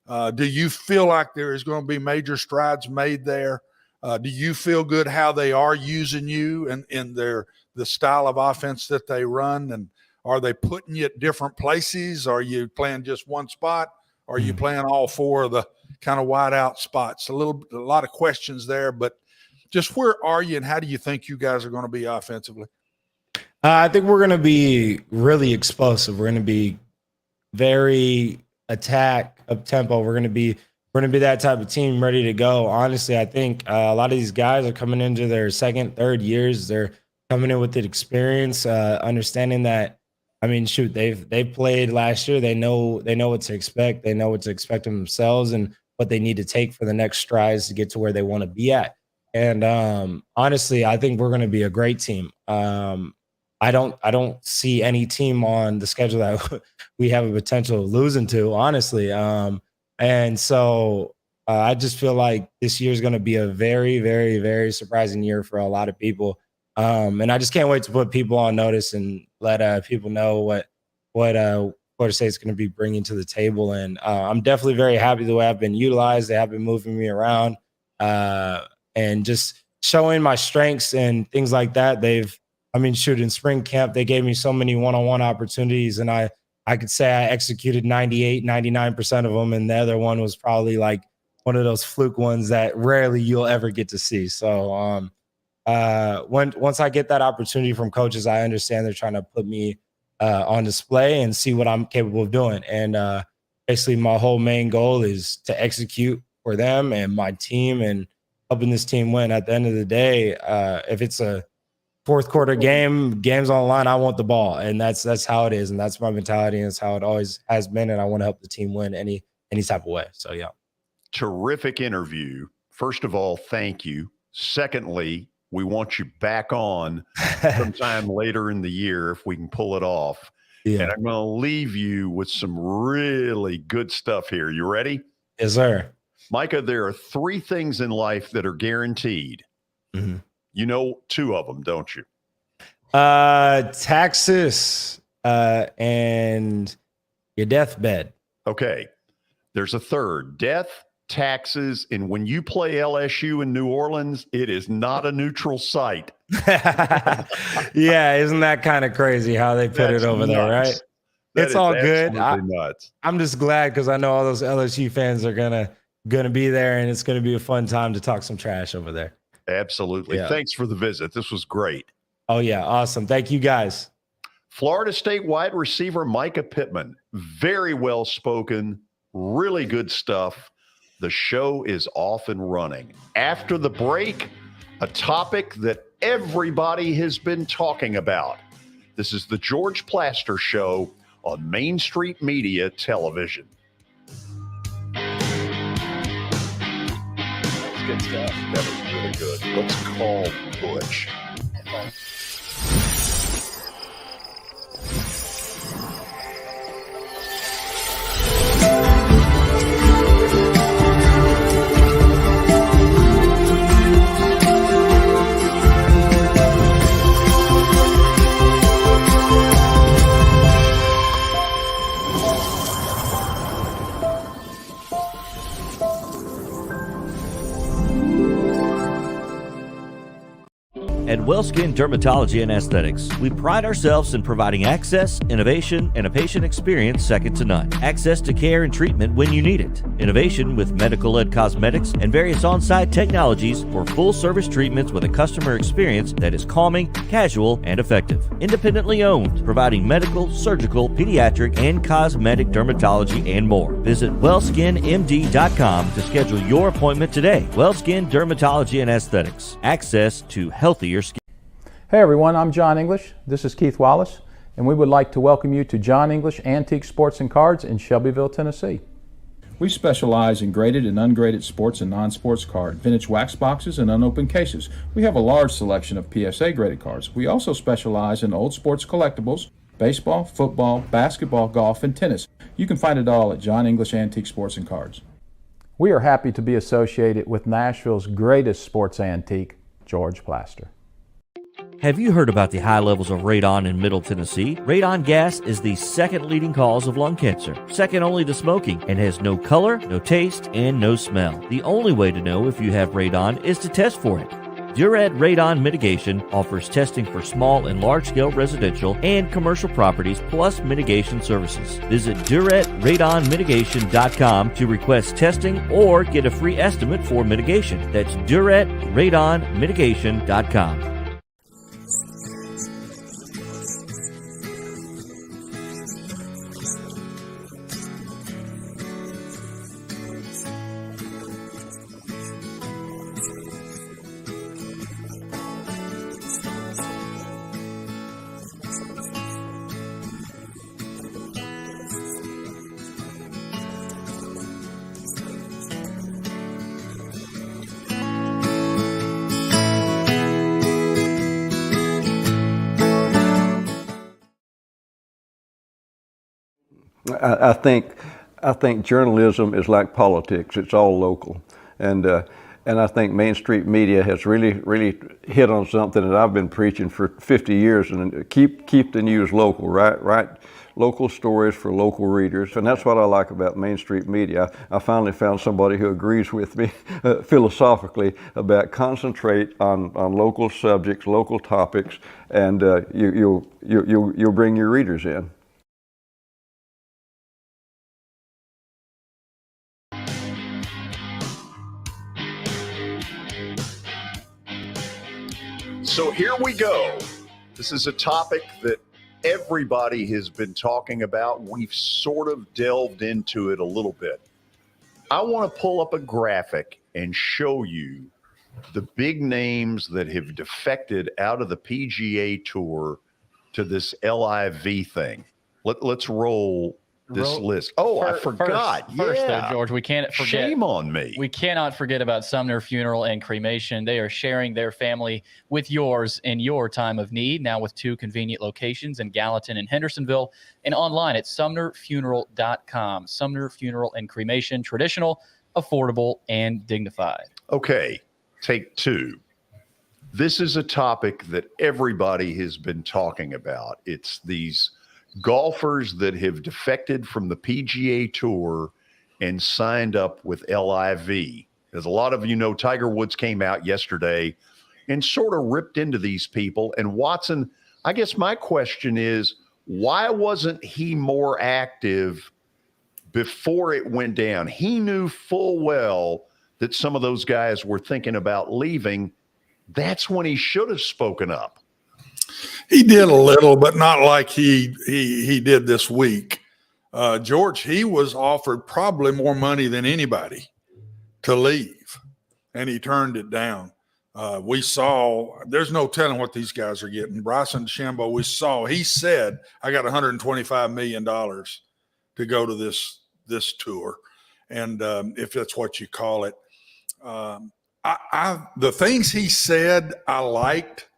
Do you feel like there is going to be major strides made there? Do you feel good how they are using you and in the style of offense that they run? And are they putting you at different places? Are you playing just one spot? Or are you playing all four of the kind of wide out spots? A lot of questions there, but just where are you and how do you think you guys are going to be offensively? I think we're going to be really explosive. We're going to be very attack up tempo. We're going to be that type of team ready to go. Honestly, I think a lot of these guys are coming into their second, third years. They're coming in with the experience, understanding that, I mean, shoot, they've played last year. They know what to expect. They know what to expect of themselves and what they need to take for the next strides to get to where they want to be at. And honestly, I think we're going to be a great team. I don't see any team on the schedule that we have a potential of losing to, honestly. And so I just feel like this year is going to be a very, very, very surprising year for a lot of people. And I just can't wait to put people on notice and let people know what Florida State's going to be bringing to the table. And I'm definitely very happy the way I've been utilized. They have been moving me around and just showing my strengths and things like that. In spring camp, they gave me so many one-on-one opportunities, and I could say I executed 98, 99% of them. And the other one was probably like one of those fluke ones that rarely you'll ever get to see. So once I get that opportunity from coaches, I understand they're trying to put me on display and see what I'm capable of doing. And basically my whole main goal is to execute for them and my team and helping this team win. At the end of the day, if it's a fourth quarter game's on the line, I want the ball. And that's how it is. And that's my mentality. And that's how it always has been. And I want to help the team win any type of way. So, yeah. Terrific interview. First of all, thank you. Secondly, we want you back on sometime later in the year if we can pull it off. Yeah. And I'm going to leave you with some really good stuff here. You ready? Yes, sir. Mycah, there are 3 things in life that are guaranteed. Mm-hmm. You know 2 of them, don't you? Taxes and your deathbed. Okay. There's a third. Death, taxes, and when you play LSU in New Orleans, it is not a neutral site. Yeah, isn't that kind of crazy how they put it over there, right? It's all good. I'm just glad because I know all those LSU fans are gonna be there, and it's gonna be a fun time to talk some trash over there. Absolutely. Yeah. Thanks for the visit. This was great. Oh, yeah. Awesome. Thank you, guys. Florida State wide receiver Mycah Pittman. Very well spoken. Really good stuff. The show is off and running. After the break, a topic that everybody has been talking about. This is the George Plaster Show on Main Street Media Television. That's good stuff. That was really good. Let's call Butch. At WellSkin Dermatology and Aesthetics, we pride ourselves in providing access, innovation, and a patient experience second to none. Access to care and treatment when you need it. Innovation with medical-led cosmetics and various on-site technologies for full-service treatments with a customer experience that is calming, casual, and effective. Independently owned, providing medical, surgical, pediatric, and cosmetic dermatology and more. Visit WellSkinMD.com to schedule your appointment today. WellSkin Dermatology and Aesthetics. Access to healthier skin. Hey everyone, I'm John English. This is Keith Wallace, and we would like to welcome you to John English Antique Sports and Cards in Shelbyville, Tennessee. We specialize in graded and ungraded sports and non-sports cards, vintage wax boxes, and unopened cases. We have a large selection of PSA graded cards. We also specialize in old sports collectibles, baseball, football, basketball, golf, and tennis. You can find it all at John English Antique Sports and Cards. We are happy to be associated with Nashville's greatest sports antique, George Plaster. Have you heard about the high levels of radon in Middle Tennessee? Radon gas is the second leading cause of lung cancer, second only to smoking, and has no color, no taste, and no smell. The only way to know if you have radon is to test for it. Duret Radon Mitigation offers testing for small and large-scale residential and commercial properties, plus mitigation services. Visit DuretRadonMitigation.com to request testing or get a free estimate for mitigation. That's DuretRadonMitigation.com. I think journalism is like politics. It's all local, and I think Main Street Media has really hit on something that I've been preaching for 50 years. And keep the news local, right? Local stories for local readers, and that's what I like about Main Street Media. I finally found somebody who agrees with me philosophically about concentrate on local subjects, local topics, and you'll bring your readers in. So here we go. This is a topic that everybody has been talking about. We've sort of delved into it a little bit. I want to pull up a graphic and show you the big names that have defected out of the PGA Tour to this LIV thing. Let's roll this list. Oh, I forgot. First, though, George, we can't forget. Shame on me. We cannot forget about Sumner Funeral and Cremation. They are sharing their family with yours in your time of need, now with 2 convenient locations in Gallatin and Hendersonville, and online at sumnerfuneral.com. Sumner Funeral and Cremation, traditional, affordable, and dignified. Okay, take 2. This is a topic that everybody has been talking about. It's these golfers that have defected from the PGA Tour and signed up with LIV. As a lot of you know, Tiger Woods came out yesterday and sort of ripped into these people. And Watson, I guess my question is, why wasn't he more active before it went down? He knew full well that some of those guys were thinking about leaving. That's when he should have spoken up. He did a little, but not like he did this week. George, he was offered probably more money than anybody to leave, and he turned it down. We saw, there's no telling what these guys are getting. Bryson DeChambeau, he said, I got $125 million to go to this tour. And if that's what you call it, the things he said, I liked.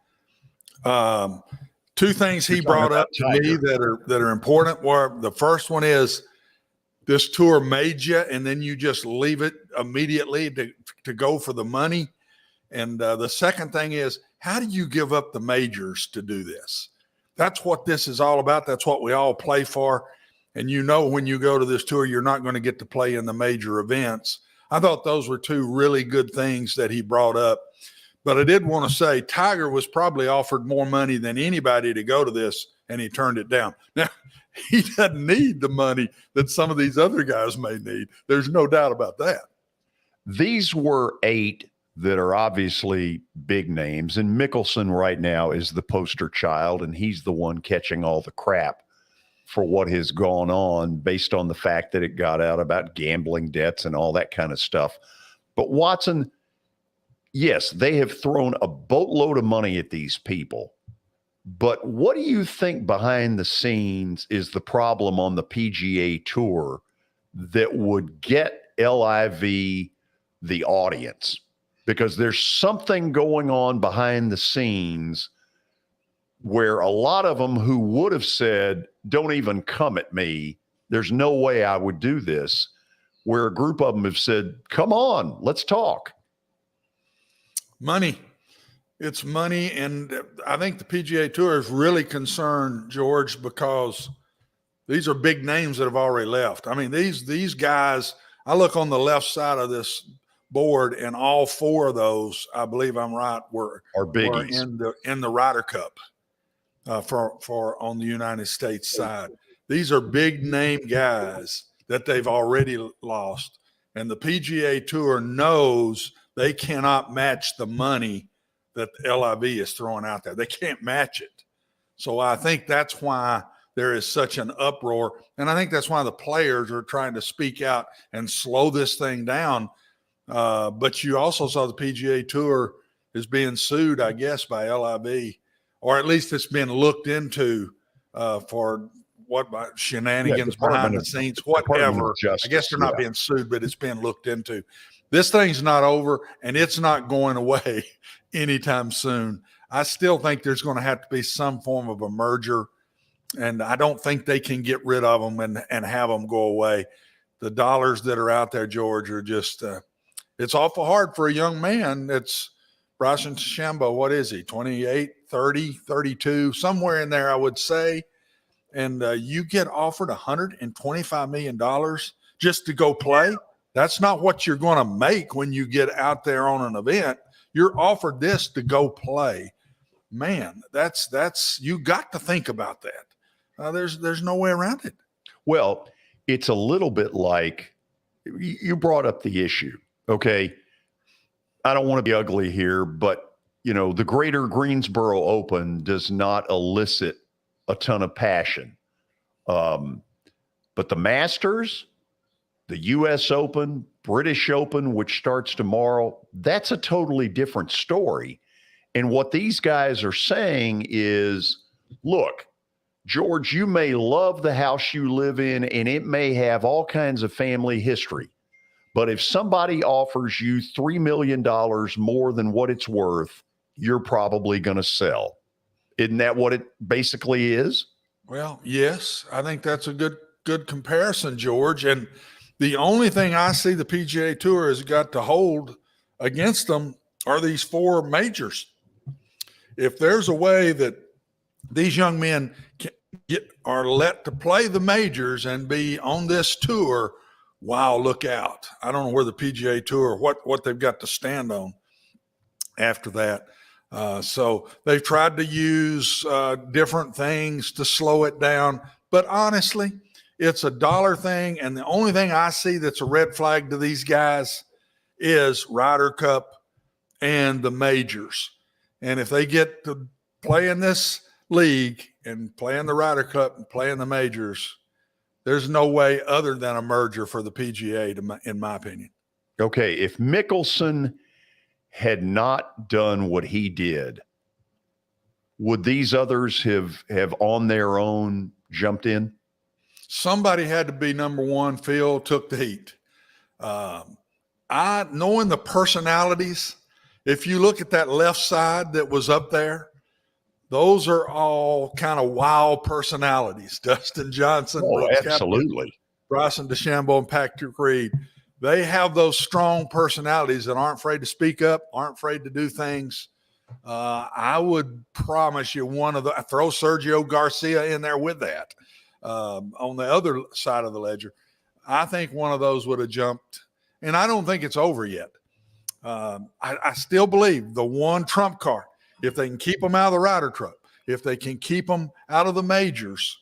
2 things he brought up to me that are important were, the first one is this tour made you, and then you just leave it immediately to go for the money. And the second thing is, how do you give up the majors to do this? That's what this is all about. That's what we all play for. And you know, when you go to this tour, you're not going to get to play in the major events. I thought those were 2 really good things that he brought up. But I did want to say Tiger was probably offered more money than anybody to go to this, and he turned it down. Now, he doesn't need the money that some of these other guys may need. There's no doubt about that. These were 8 that are obviously big names, and Mickelson right now is the poster child, and he's the one catching all the crap for what has gone on based on the fact that it got out about gambling debts and all that kind of stuff. But Watson, yes, they have thrown a boatload of money at these people. But what do you think behind the scenes is the problem on the PGA Tour that would get LIV the audience, because there's something going on behind the scenes where a lot of them who would have said, don't even come at me, there's no way I would do this, where a group of them have said, come on, let's talk. Money. It's money. And I think the PGA Tour is really concerned, George, because these are big names that have already left. I mean, these guys, I look on the left side of this board, and all four of those, I believe I'm right, were in the Ryder Cup for on the United States side. These are big name guys that they've already lost. And the PGA Tour knows they cannot match the money that LIV is throwing out there. They can't match it. So I think that's why there is such an uproar. And I think that's why the players are trying to speak out and slow this thing down. But you also saw the PGA Tour is being sued, I guess, by LIV, or at least it's been looked into for shenanigans behind the scenes, whatever. I guess they're not being sued, but it's being looked into. This thing's not over, and it's not going away anytime soon. I still think there's going to have to be some form of a merger, and I don't think they can get rid of them and have them go away. The dollars that are out there, George, are just it's awful hard for a young man. It's Bryson DeChambeau. What is he, 28, 30, 32, somewhere in there, I would say. And you get offered $125 million just to go play. That's not what you're going to make when you get out there on an event. You're offered this to go play. Man, that's you got to think about that. There's no way around it. Well, it's a little bit like you brought up the issue. Okay, I don't want to be ugly here, but the Greater Greensboro Open does not elicit a ton of passion. But the Masters, the U.S. Open, British Open, which starts tomorrow, that's a totally different story. And what these guys are saying is, look, George, you may love the house you live in, and it may have all kinds of family history. But if somebody offers you $3 million more than what it's worth, you're probably going to sell. Isn't that what it basically is? Well, yes, I think that's a good comparison, George. And the only thing I see the PGA Tour has got to hold against them are these four majors. If there's a way that these young men are let to play the majors and be on this tour, wow, look out. I don't know where the PGA Tour, what they've got to stand on after that. So they've tried to use different things to slow it down. But honestly, it's a dollar thing. And the only thing I see that's a red flag to these guys is Ryder Cup and the majors. And if they get to play in this league and play in the Ryder Cup and play in the majors, there's no way other than a merger for the PGA, in my opinion. Okay, if Mickelson had not done what he did, would these others have on their own jumped in? Somebody had to be number one. Phil took the heat. Knowing the personalities, if you look at that left side that was up there, those are all kind of wild personalities. Dustin Johnson, absolutely. Bryson DeChambeau, and Patrick Reed. They have those strong personalities that aren't afraid to speak up, aren't afraid to do things. I would promise you throw Sergio Garcia in there with that. On the other side of the ledger, I think one of those would have jumped. And I don't think it's over yet. I still believe the one trump card, if they can keep them out of the Ryder Cup, if they can keep them out of the majors,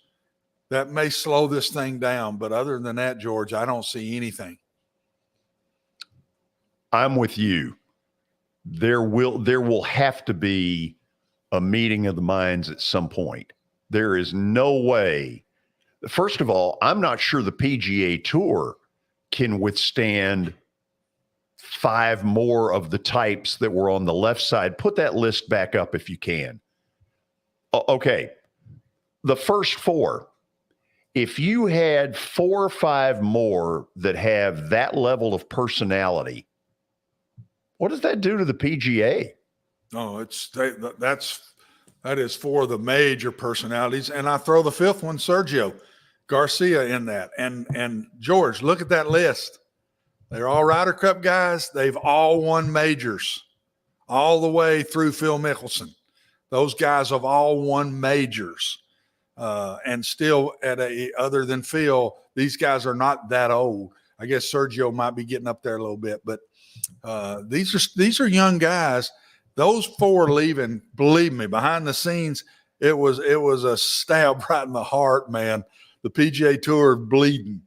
that may slow this thing down. But other than that, George, I don't see anything. I'm with you. There will have to be a meeting of the minds at some point. There is no way. First of all, I'm not sure the PGA Tour can withstand 5 more of the types that were on the left side. Put that list back up if you can. Okay. The first 4. if you had 4 or 5 more that have that level of personality, what does that do to the PGA? No, that is for the major personalities. And I throw the 5th one, Sergio Garcia, in that. And George, look at that list. They're all Ryder Cup guys. They've all won majors all the way through Phil Mickelson. Those guys have all won majors. And still other than Phil, these guys are not that old. I guess Sergio might be getting up there a little bit, but these are young guys. Those 4 leaving, believe me, behind the scenes, it was a stab right in the heart, man. The PGA Tour bleeding.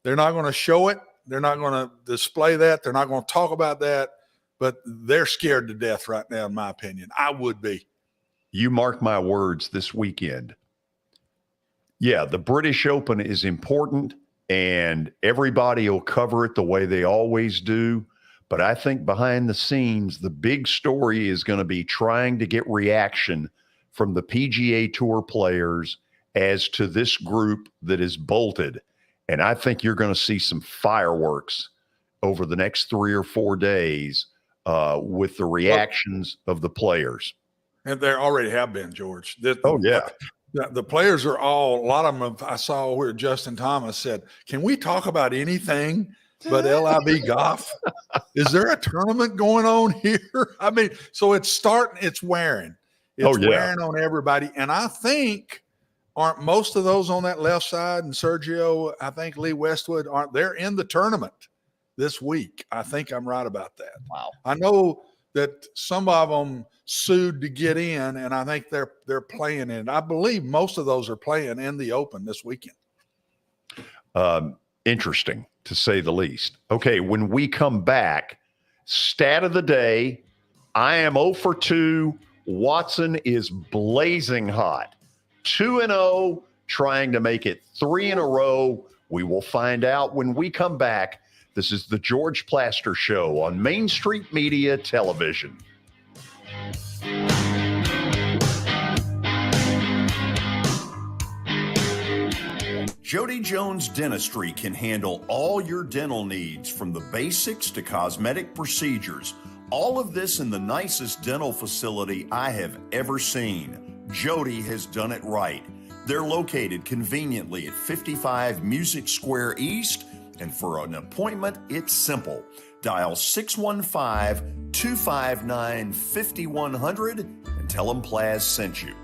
They're not going to show it. They're not going to display that. They're not going to talk about that, but they're scared to death right now, in my opinion. I would be. You mark my words this weekend. Yeah, the British Open is important, and everybody will cover it the way they always do. But I think behind the scenes, the big story is going to be trying to get reaction from the PGA Tour players as to this group that is bolted. And I think you're going to see some fireworks over the next 3 or 4 days with the reactions of the players. And there already have been, George. The players are all, a lot of them, I saw where Justin Thomas said, can we talk about anything but LIV golf? Is there a tournament going on here? I mean, so it's starting, it's wearing. It's wearing on everybody. And I think, aren't most of those on that left side, and Sergio, I think Lee Westwood, they're in the tournament this week. I think I'm right about that. Wow. I know that some of them sued to get in, and I think they're playing in. I believe most of those are playing in the Open this weekend. Interesting, to say the least. Okay, when we come back, stat of the day, I am 0 for 2. Watson is blazing hot. 2-0, trying to make it 3 in a row. We will find out when we come back. This is the George Plaster Show on Main Street Media Television. Jody Jones Dentistry can handle all your dental needs, from the basics to cosmetic procedures. All of this in the nicest dental facility I have ever seen. Jody has done it right. They're located conveniently at 55 Music Square East, and for an appointment, it's simple. Dial 615-259-5100 and tell them Plaz sent you.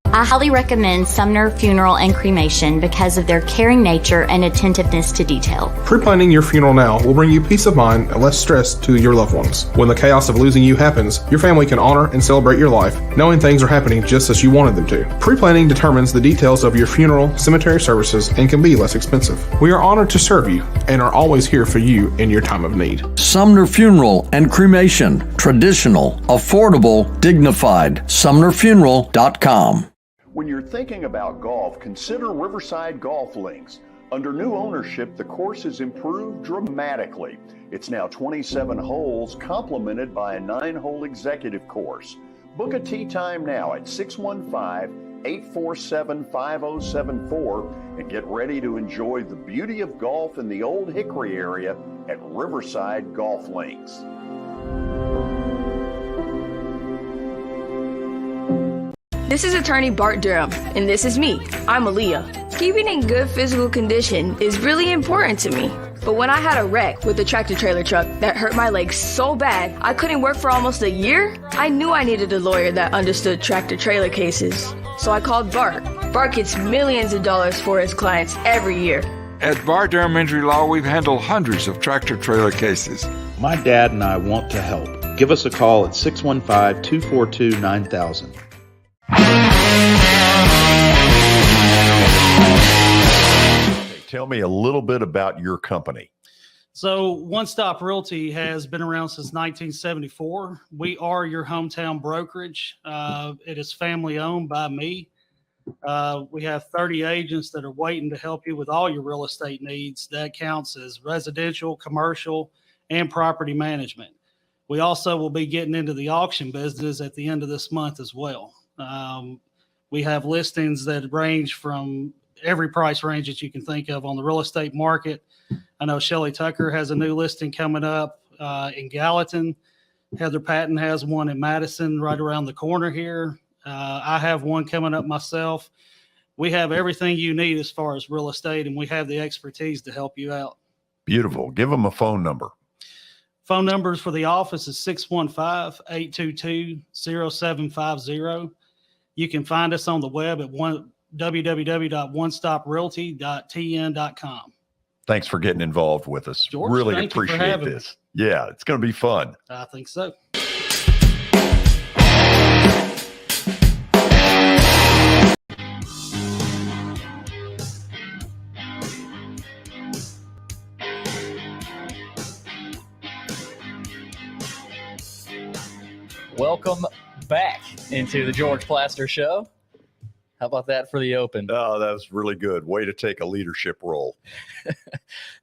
I highly recommend Sumner Funeral and Cremation because of their caring nature and attentiveness to detail. Pre-planning your funeral now will bring you peace of mind and less stress to your loved ones. When the chaos of losing you happens, your family can honor and celebrate your life, knowing things are happening just as you wanted them to. Pre-planning determines the details of your funeral, cemetery services, and can be less expensive. We are honored to serve you and are always here for you in your time of need. Sumner Funeral and Cremation. Traditional, affordable, dignified. SumnerFuneral.com. When you're thinking about golf, consider Riverside Golf Links. Under new ownership, the course has improved dramatically. It's now 27 holes, complemented by a 9-hole executive course. Book a tee time now at 615-847-5074 and get ready to enjoy the beauty of golf in the Old Hickory area at Riverside Golf Links. This is attorney Bart Durham, and this is me. I'm Aaliyah. Keeping in good physical condition is really important to me. But when I had a wreck with a tractor trailer truck that hurt my legs so bad I couldn't work for almost a year, I knew I needed a lawyer that understood tractor trailer cases. So I called Bart. Bart gets millions of dollars for his clients every year. At Bart Durham Injury Law, we've handled hundreds of tractor trailer cases. My dad and I want to help. Give us a call at 615-242-9000. Tell me a little bit about your company. So One Stop Realty has been around since 1974. We are your hometown brokerage. It is family owned by me. We have 30 agents that are waiting to help you with all your real estate needs. That counts as residential, commercial, and property management. We also will be getting into the auction business at the end of this month as well. We have listings that range from every price range that you can think of on the real estate market. I know Shelly Tucker has a new listing coming up in Gallatin. Heather Patton has one in Madison right around the corner here. I have one coming up myself. We have everything you need as far as real estate, and we have the expertise to help you out. Beautiful. Give them a phone number. Phone numbers for the office is 615-822-0750. You can find us on the web at www.onestoprealty.tn.com. Thanks for getting involved with us. George, really thank you for appreciate having this. Yeah, it's going to be fun. I think so. Welcome back into the George Plaster Show. How about that for the open? Oh, that was really good. Way to take a leadership role.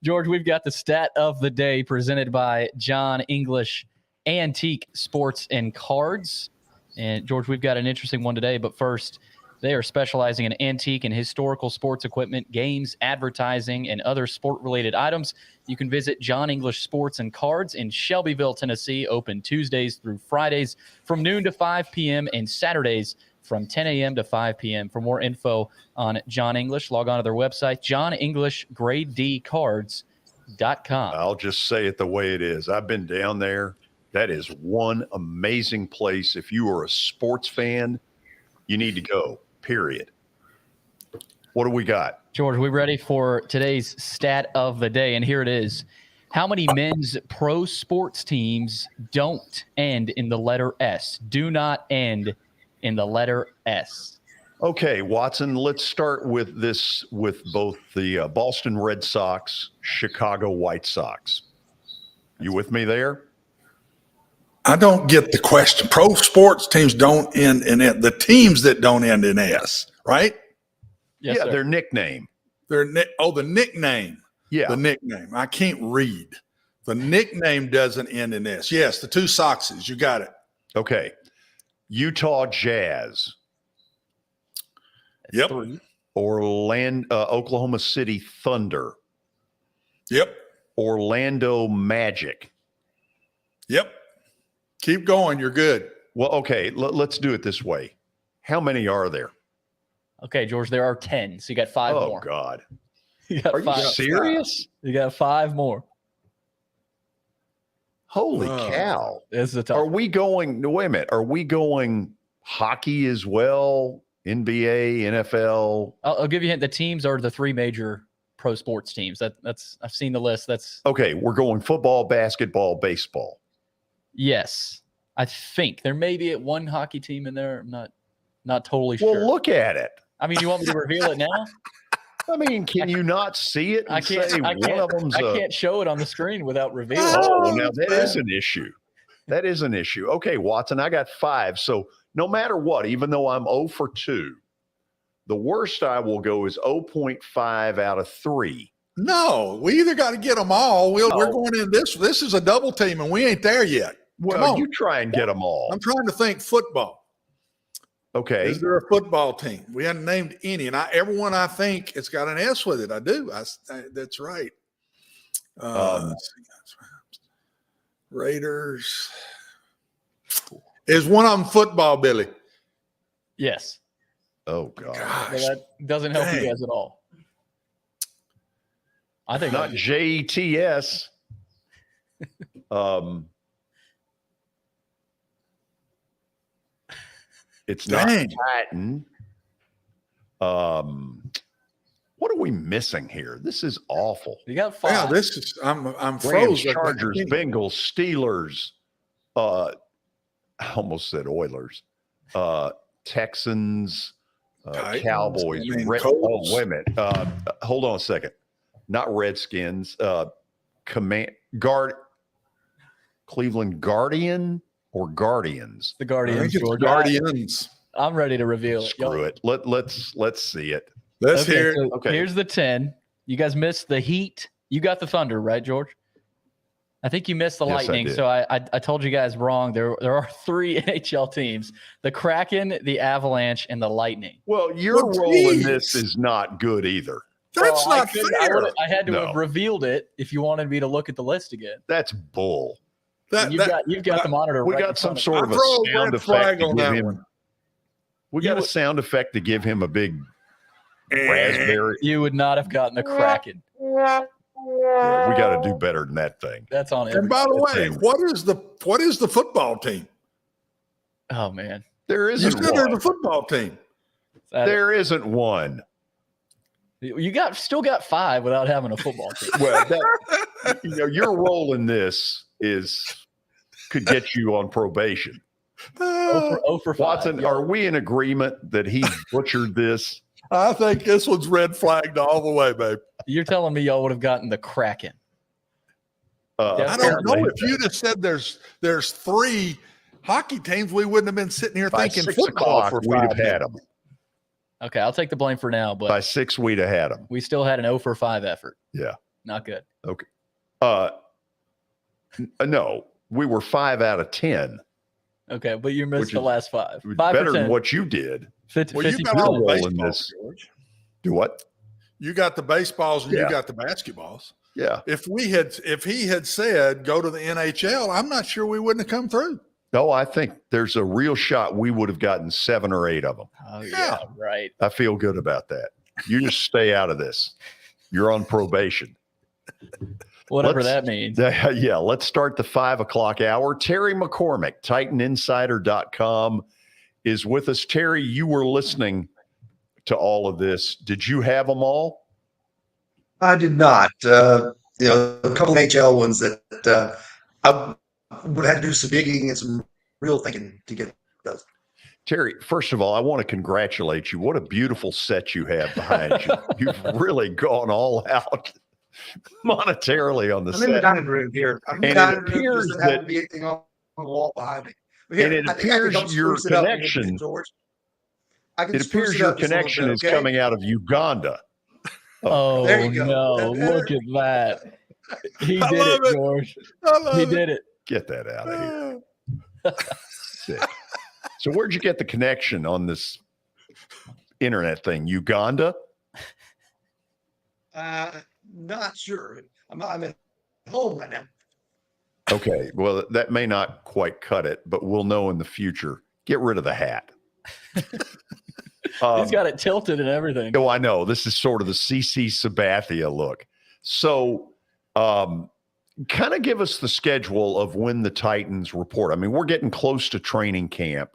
George, we've got the stat of the day presented by John English Antique Sports and Cards. And George, we've got an interesting one today, but first, they are specializing in antique and historical sports equipment, games, advertising, and other sport-related items. You can visit John English Sports and Cards in Shelbyville, Tennessee, open Tuesdays through Fridays from noon to 5 p.m. and Saturdays from 10 a.m. to 5 p.m. For more info on John English, log on to their website, johnenglishgradeDcards.com. I'll just say it the way it is. I've been down there. That is one amazing place. If you are a sports fan, you need to go, period. What do we got? George, we ready for today's stat of the day? And here it is. How many men's pro sports teams don't end in the letter S? Do not end in the letter S. Okay, Watson, let's start with this with both the Boston Red Sox, Chicago White Sox. You with me there? I don't get the question. Pro sports teams don't end in it. The teams that don't end in S, right? Yes, yeah, sir. their nickname. The nickname. Yeah. The nickname. I can't read. The nickname doesn't end in S. Yes, the two Soxes. You got it. Okay. Utah Jazz. Yep. Oklahoma City Thunder. Yep. Orlando Magic. Yep. Keep going. You're good. Well, okay. Let's do it this way. How many are there? Okay, George, there are 10. So you got 5 more. Oh, God. You got Are you serious? You got 5 more. Holy cow. This is a tough Are we going, wait a minute, are we going hockey as well? NBA, NFL? I'll give you a hint. The teams are the 3 major pro sports teams. That's I've seen the list. That's okay. We're going football, basketball, baseball. Yes. I think there may be one hockey team in there. I'm not totally sure. Well, look at it. I mean, you want me to reveal it now? I mean, can you not see it? And I can't show it on the screen without revealing it. Oh, now that is an issue. That is an issue. Okay, Watson, I got 5. So no matter what, even though I'm 0 for 2, the worst I will go is 0.5 out of 3. No, we either got to get them all. We're going in this. This is a double team, and we ain't there yet. Well, you try and get them all. I'm trying to think football. Okay. Is there a football team? We hadn't named any, and everyone I think it's got an S with it. I do. That's right. Raiders. Is one of them football, Billy? Yes. Oh God. Gosh. That doesn't help you guys at all. I think not JETS. It's not Titan. What are we missing here? This is awful. You got 5. Yeah, this is I'm Rams, frozen. Chargers, Bengals, Steelers. I almost said Oilers. Texans, Cowboys. Colts. Oh, wait a minute. Hold on a second. Not Redskins. Cleveland Guardian or Guardians? The Guardians. I think it's Guardians. I'm ready to reveal it. Screw it. Let's see it. Let's hear it. So okay. Here's the 10. You guys missed the Heat. You got the Thunder, right, George? I think you missed the Yes, I Lightning. did. So I told you guys wrong. There are 3 NHL teams: the Kraken, the Avalanche, and the Lightning. Well, your role in this is not good either. That's Well, not fair. I had to No. have revealed it if you wanted me to look at the list again. That's bull. You've got the monitor. We right in got some front sort of I a throw a sound red effect flag to on give that him. one. We got a sound effect to give him a big raspberry. You would not have gotten the Kraken. Yeah, we got to do better than that thing. That's on And by the way, thing. what is the football team? Oh man, There You isn't said there's one. a football team. There isn't one. You still got 5 without having a football team. Well, your role in this could get you on probation. 0 for 5. Watson, are we in agreement that he butchered this? I think this one's red flagged all the way, babe. You're telling me y'all would have gotten the Kraken? I don't know. If you'd have said there's 3 hockey teams, we wouldn't have been sitting here By thinking 6 football o'clock, for we'd 5 have had minutes. him. Okay, I'll take the blame for now. But By 6, we'd have had him. we still had an 0 for 5 effort. Yeah. Not good. Okay. No, we were 5 out of 10. Okay, but you missed Which the is last 5. 5 Better for 10. than what you did. 50, Well, you 50 got Your all the role in baseballs, this. George. Do what? You got the baseballs and Yeah. you got the basketballs. Yeah. If he had said go to the NHL, I'm not sure we wouldn't have come through. No, I think there's a real shot we would have gotten 7 or 8 of them. Oh yeah, right. I feel good about that. You just stay out of this. You're on probation. Whatever that means. Yeah, let's start the 5 o'clock hour. Terry McCormick, TitanInsider.com, is with us. Terry, you were listening to all of this. Did you have them all? I did not. A couple of HL ones that I would have to do some digging and some real thinking to get those. Terry, first of all, I want to congratulate you. What a beautiful set you have behind you. You've really gone all out monetarily on the I'm set. in the dining room here. I'm in the And dining it room. appears Doesn't have that to be anything on the wall behind me. But here, and it I think I can appears help your spruce it up a little bit, connection George. I can it spruce appears it your up just a little connection bit, is okay? coming out of Uganda. Oh There you go. no! That Look at that. He I did love it, it. George. I love He it. did it. Get that out of here. Sick. So where'd you get the connection on this internet thing? Uganda? Not sure. I'm at home right now. Okay. Well, that may not quite cut it, but we'll know in the future. Get rid of the hat. He's got it tilted and everything. Oh, I know. This is sort of the CC Sabathia look. So kind of give us the schedule of when the Titans report. I mean, we're getting close to training camp.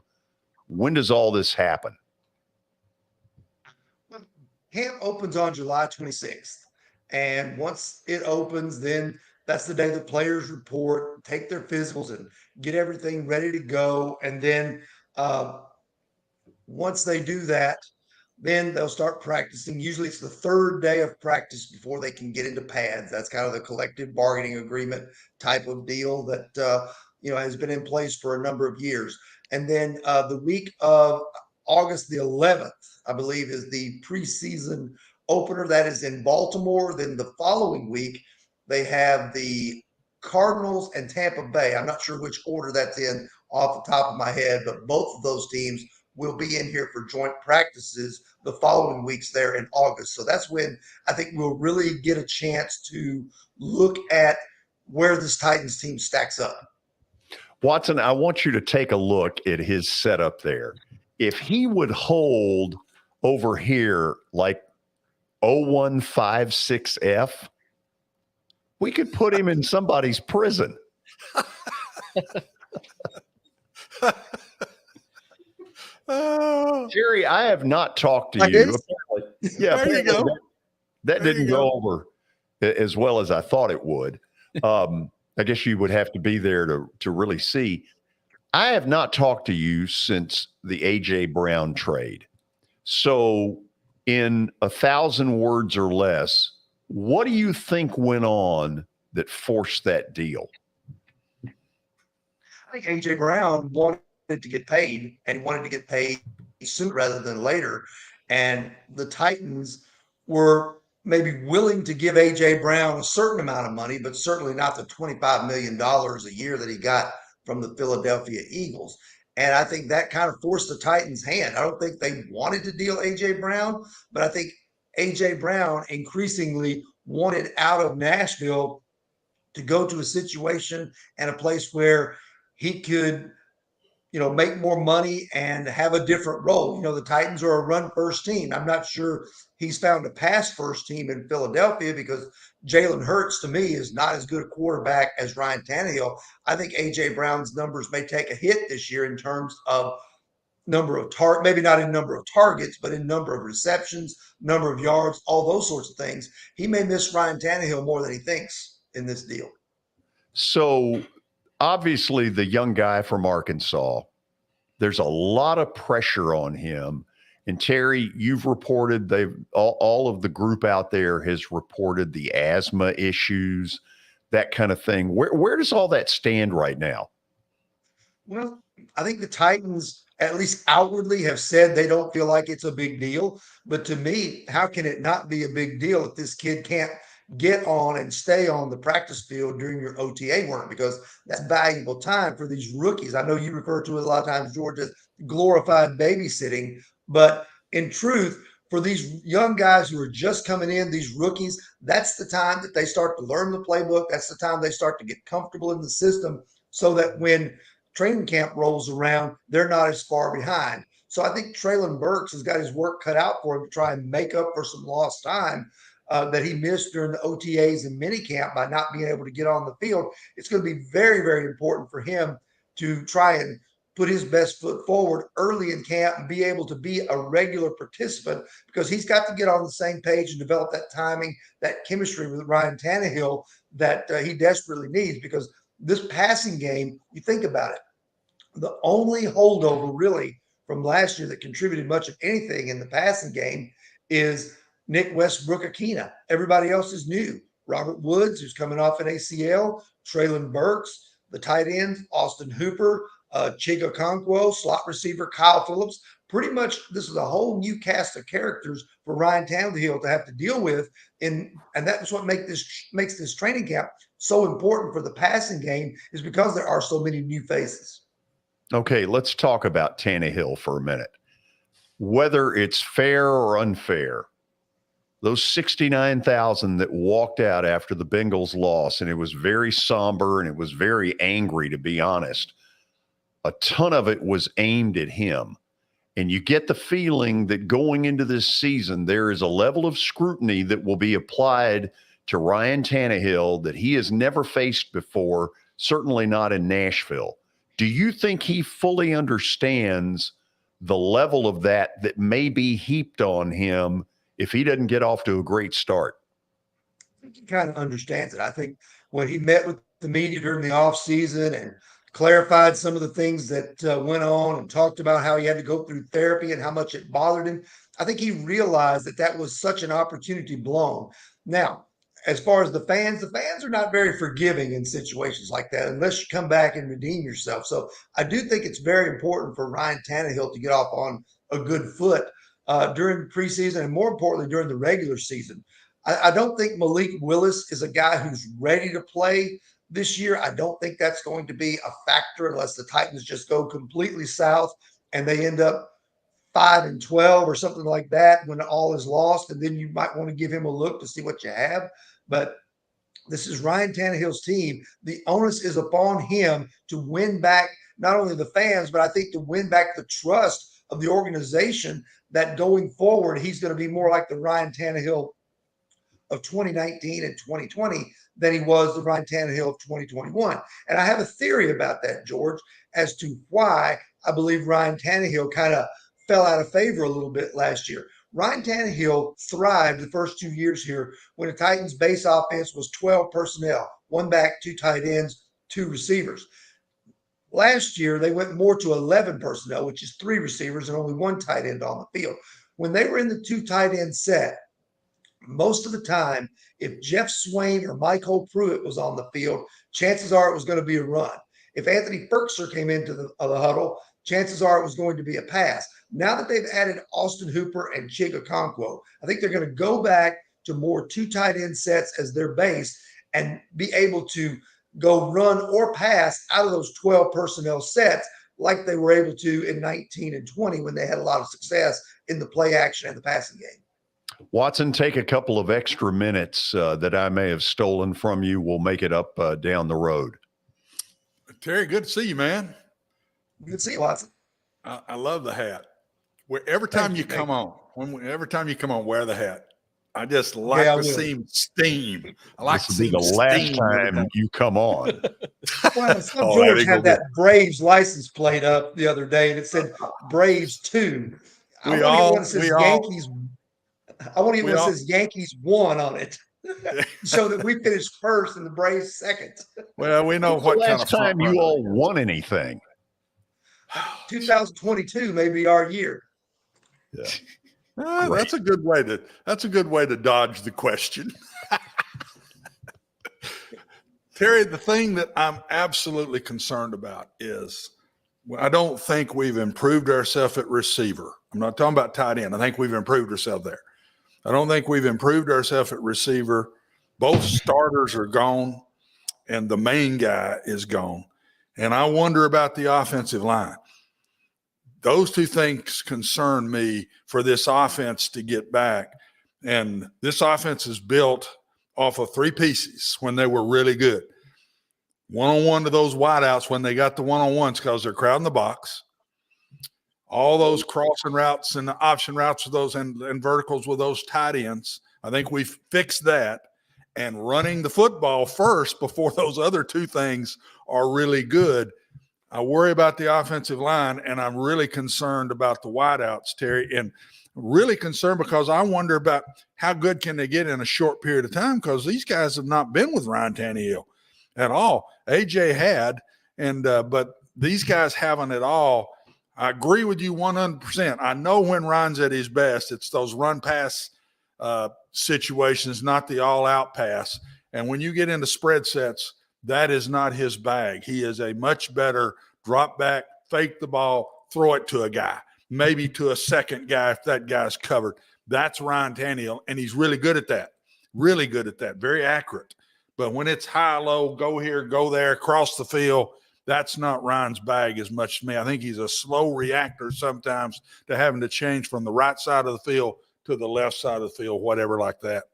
When does all this happen? Camp opens on July 26th. And once it opens, then that's the day the players report, take their physicals, and get everything ready to go. And then once they do that, then they'll start practicing. Usually it's the 3rd day of practice before they can get into pads. That's kind of the collective bargaining agreement type of deal that has been in place for a number of years. And then the week of August the 11th, I believe, is the preseason opener. That is in Baltimore. Then the following week, they have the Cardinals and Tampa Bay. I'm not sure which order that's in off the top of my head, but both of those teams will be in here for joint practices the following weeks there in August. So that's when I think we'll really get a chance to look at where this Titans team stacks up. Watson, I want you to take a look at his setup there. If he would hold over here like 0156F, we could put him in somebody's prison. Jerry, I have not talked to you. Yeah, There you go. That There didn't you go go. over as well as I thought it would. I guess you would have to be there to really see. I have not talked to you since the A.J. Brown trade. So in 1,000 words or less, what do you think went on that forced that deal? I think A.J. Brown wanted to get paid, and he wanted to get paid sooner rather than later. And the Titans were maybe willing to give A.J. Brown a certain amount of money, but certainly not the $25 million a year that he got from the Philadelphia Eagles. And I think that kind of forced the Titans' hand. I don't think they wanted to deal A.J. Brown, but I think A.J. Brown increasingly wanted out of Nashville to go to a situation and a place where he could, make more money and have a different role. The Titans are a run first team. I'm not sure he's found a pass first team in Philadelphia because Jalen Hurts to me is not as good a quarterback as Ryan Tannehill. I think A.J. Brown's numbers may take a hit this year in terms of number of maybe not in number of targets, but in number of receptions, number of yards, all those sorts of things. He may miss Ryan Tannehill more than he thinks in this deal. So obviously the young guy from Arkansas, there's a lot of pressure on him. And Terry, you've reported all of the group out there has reported the asthma issues, that kind of thing. Where does all that stand right now? Well, I think the Titans, at least outwardly, have said they don't feel like it's a big deal. But to me, how can it not be a big deal if this kid can't get on and stay on the practice field during your OTA work? Because that's valuable time for these rookies. I know you refer to it a lot of times, George, as glorified babysitting. But in truth, for these young guys who are just coming in, these rookies, that's the time that they start to learn the playbook. That's the time they start to get comfortable in the system so that when training camp rolls around, they're not as far behind. So I think Treylon Burks has got his work cut out for him to try and make up for some lost time that he missed during the OTAs and minicamp by not being able to get on the field. It's going to be very, very important for him to try and put his best foot forward early in camp and be able to be a regular participant because he's got to get on the same page and develop that timing, that chemistry with Ryan Tannehill that he desperately needs. Because this passing game, you think about it, the only holdover really from last year that contributed much of anything in the passing game is Nick Westbrook-Akina. Everybody else is new. Robert Woods, who's coming off an ACL, Treylon Burks, the tight ends, Austin Hooper, Chig Okonkwo, slot receiver Kyle Phillips. Pretty much this is a whole new cast of characters for Ryan Tannehill to have to deal with. And that's what makes this training camp so important for the passing game is because there are so many new faces. Okay, let's talk about Tannehill for a minute. Whether it's fair or unfair, those 69,000 that walked out after the Bengals loss, and it was very somber and it was very angry, to be honest, a ton of it was aimed at him. And you get the feeling that going into this season, there is a level of scrutiny that will be applied to Ryan Tannehill that he has never faced before, certainly not in Nashville. Do you think he fully understands the level of that may be heaped on him if he doesn't get off to a great start? I think he kind of understands it. I think when he met with the media during the offseason and clarified some of the things that went on and talked about how he had to go through therapy and how much it bothered him, I think he realized that was such an opportunity blown. Now, as far as the fans are not very forgiving in situations like that unless you come back and redeem yourself. So I do think it's very important for Ryan Tannehill to get off on a good foot during the preseason and more importantly during the regular season. I don't think Malik Willis is a guy who's ready to play this year. I don't think that's going to be a factor unless the Titans just go completely south and they end up 5-12 or something like that when all is lost. And then you might want to give him a look to see what you have. But this is Ryan Tannehill's team. The onus is upon him to win back not only the fans, but I think to win back the trust of the organization that going forward, he's going to be more like the Ryan Tannehill of 2019 and 2020 than he was the Ryan Tannehill of 2021. And I have a theory about that, George, as to why I believe Ryan Tannehill kind of fell out of favor a little bit last year. Ryan Tannehill thrived the first 2 years here when the Titans' base offense was 12 personnel, 1 back, 2 tight ends, 2 receivers. Last year, they went more to 11 personnel, which is 3 receivers and only 1 tight end on the field. When they were in the 2 tight end set, most of the time, if Jeff Swain or Michael Pruitt was on the field, chances are it was going to be a run. If Anthony Firkser came into the huddle, chances are it was going to be a pass. Now that they've added Austin Hooper and Chig Okonkwo, I think they're going to go back to more 2 tight end sets as their base and be able to go run or pass out of those 12 personnel sets like they were able to in 19 and 20 when they had a lot of success in the play action and the passing game. Watson, take a couple of extra minutes that I may have stolen from you. We'll make it up down the road. Terry, good to see you, man. Good to see you, Watson. I love the hat. Every time you come on, wear the hat. I just like to see him steam. I like to see the him last steam time you come on. Well, George had that Braves license plate up the other day, and it said Braves 2. I want to get one that says Yankees 1 on it, so that we finished first and the Braves second. Well, we know what kind of last time you all won anything. 2022 may be our year. Yeah. That's a good way to dodge the question. Terry, the thing that I'm absolutely concerned about is I don't think we've improved ourselves at receiver. I'm not talking about tight end. I think we've improved ourselves there. I don't think we've improved ourselves at receiver. Both starters are gone, and the main guy is gone. And I wonder about the offensive line. Those two things concern me for this offense to get back. And this offense is built off of 3 pieces when they were really good. One-on-one to those wideouts when they got the one-on-ones because they're crowding the box. All those crossing routes and the option routes with those and verticals with those tight ends. I think we've fixed that. And running the football first before those other 2 things are really good. I worry about the offensive line, and I'm really concerned about the wideouts, Terry, and really concerned because I wonder about how good can they get in a short period of time because these guys have not been with Ryan Tannehill at all. AJ had, but these guys haven't at all. I agree with you 100%. I know when Ryan's at his best, it's those run-pass situations, not the all-out pass. And when you get into spread sets, that is not his bag. He is a much better drop back, fake the ball, throw it to a guy, maybe to a second guy if that guy's covered. That's Ryan Tannehill, and he's really good at that, very accurate. But when it's high-low, go here, go there, across the field, that's not Ryan's bag as much to me. I think he's a slow reactor sometimes to having to change from the right side of the field to the left side of the field, whatever like that.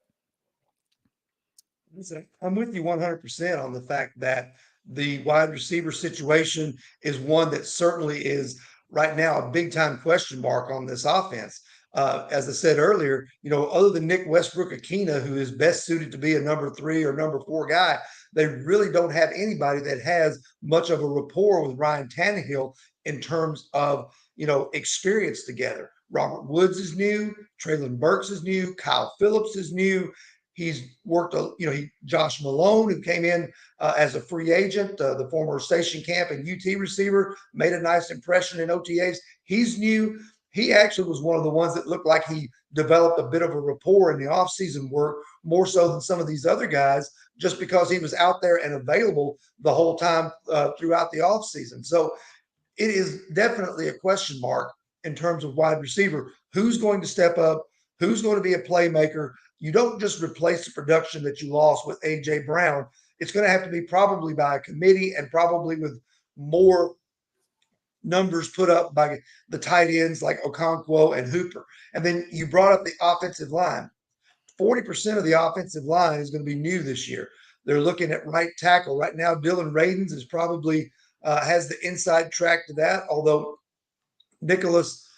I'm with you 100% on the fact that the wide receiver situation is one that certainly is right now a big time question mark on this offense. As I said earlier, other than Nick Westbrook-Akina, who is best suited to be a number 3 or number 4 guy, they really don't have anybody that has much of a rapport with Ryan Tannehill in terms of, experience together. Robert Woods is new. Traylon Burks is new. Kyle Phillips is new. He's worked, Josh Malone, who came in as a free agent, the former Station Camp and UT receiver, made a nice impression in OTAs. He's new. He actually was one of the ones that looked like he developed a bit of a rapport in the offseason work, more so than some of these other guys, just because he was out there and available the whole time throughout the offseason. So it is definitely a question mark in terms of wide receiver. Who's going to step up? Who's going to be a playmaker? You don't just replace the production that you lost with A.J. Brown. It's going to have to be probably by a committee and probably with more numbers put up by the tight ends like Okonkwo and Hooper. And then you brought up the offensive line. 40% of the offensive line is going to be new this year. They're looking at right tackle. Right now, Dylan Radins is probably has the inside track to that, although Nicholas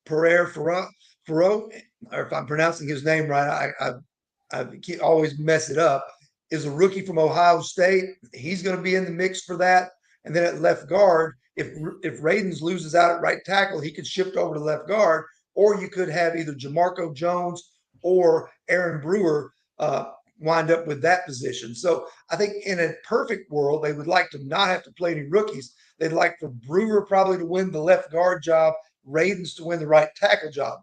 Pereira-Ferro, or if I'm pronouncing his name right, I always mess it up, is a rookie from Ohio State. He's going to be in the mix for that. And then at left guard, if Radins loses out at right tackle, he could shift over to left guard, or you could have either Jamarco Jones or Aaron Brewer wind up with that position. So I think in a perfect world, they would like to not have to play any rookies. They'd like for Brewer probably to win the left guard job, Radins to win the right tackle job.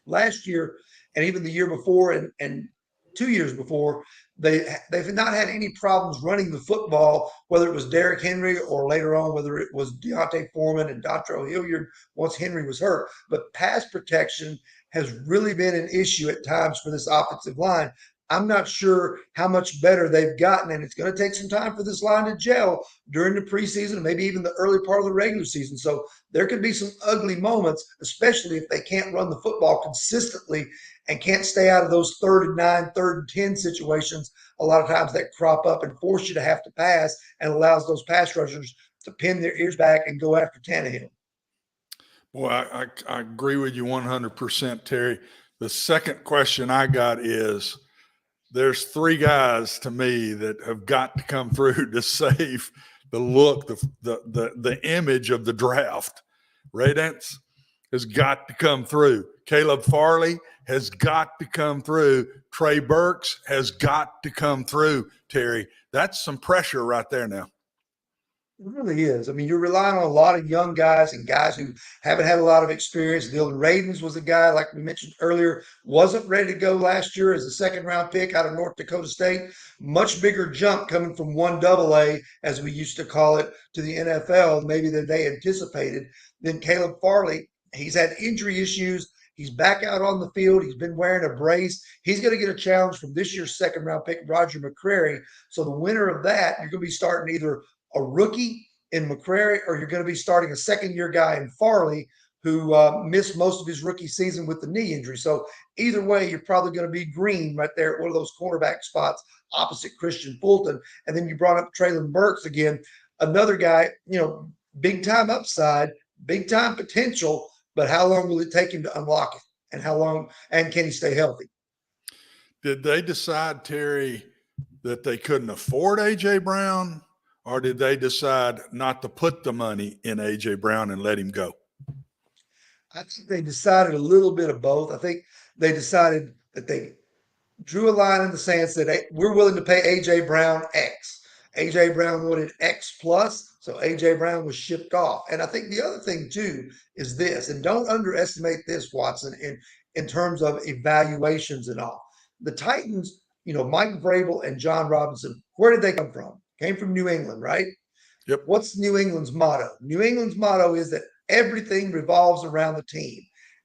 Last year, and even the year before and 2 years before, they've not had any problems running the football, whether it was Derrick Henry or later on, whether it was Deontay Foreman and Dontrell Hilliard once Henry was hurt. But pass protection has really been an issue at times for this offensive line. I'm not sure how much better they've gotten, and it's going to take some time for this line to gel during the preseason and maybe even the early part of the regular season. So there could be some ugly moments, especially if they can't run the football consistently and can't stay out of those 3rd and 9, 3rd and 10 situations. A lot of times that crop up and force you to have to pass and allows those pass rushers to pin their ears back and go after Tannehill. Boy, I agree with you 100%, Terry. The second question I got is, there's 3 guys to me that have got to come through to save the look, the image of the draft. Ray Dance has got to come through. Caleb Farley has got to come through. Trey Burks has got to come through, Terry. That's some pressure right there now. It really is. I mean, you're relying on a lot of young guys and guys who haven't had a lot of experience. Dylan Ravens was a guy, like we mentioned earlier, wasn't ready to go last year as a 2nd-round pick out of North Dakota State. Much bigger jump coming from 1AA, as we used to call it, to the NFL, maybe than they anticipated. Then Caleb Farley, he's had injury issues. He's back out on the field. He's been wearing a brace. He's going to get a challenge from this year's 2nd-round pick, Roger McCreary. So the winner of that, you're going to be starting either a rookie in McCreary, or you're going to be starting a 2nd-year guy in Farley who missed most of his rookie season with the knee injury. So either way, you're probably going to be green right there at one of those cornerback spots opposite Christian Fulton. And then you brought up Traylon Burks again, another guy, big time upside, big time potential, but how long will it take him to unlock it? And how long, and can he stay healthy? Did they decide, Terry, that they couldn't afford A.J. Brown? Or did they decide not to put the money in A.J. Brown and let him go? I think they decided a little bit of both. I think they decided that they drew a line in the sand, said, hey, we're willing to pay A.J. Brown X. A.J. Brown wanted X plus, so A.J. Brown was shipped off. And I think the other thing, too, is this, and don't underestimate this, Watson, in terms of evaluations and all. The Titans, Mike Vrabel and John Robinson, where did they come from? Came from New England, right? Yep. What's New England's motto? New England's motto is that everything revolves around the team.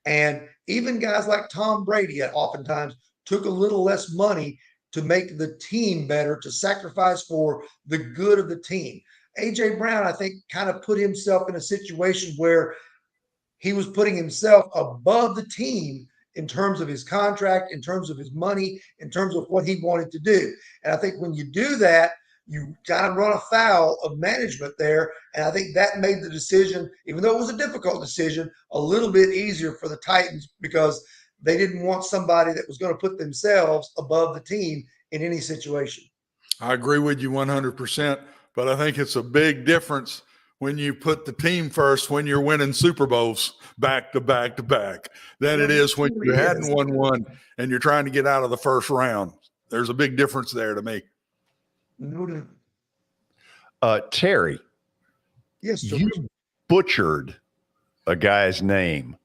And even guys like Tom Brady oftentimes took a little less money to make the team better, to sacrifice for the good of the team. A.J. Brown, I think, kind of put himself in a situation where he was putting himself above the team in terms of his contract, in terms of his money, in terms of what he wanted to do. And I think when you do that, you kind of run afoul of management there. And I think that made the decision, even though it was a difficult decision, a little bit easier for the Titans because they didn't want somebody that was going to put themselves above the team in any situation. I agree with you 100%, but I think it's a big difference when you put the team first when you're winning Super Bowls back to back to back than it is when you hadn't won one and you're trying to get out of the first round. There's a big difference there to me. Terry, yes, George. You butchered a guy's name.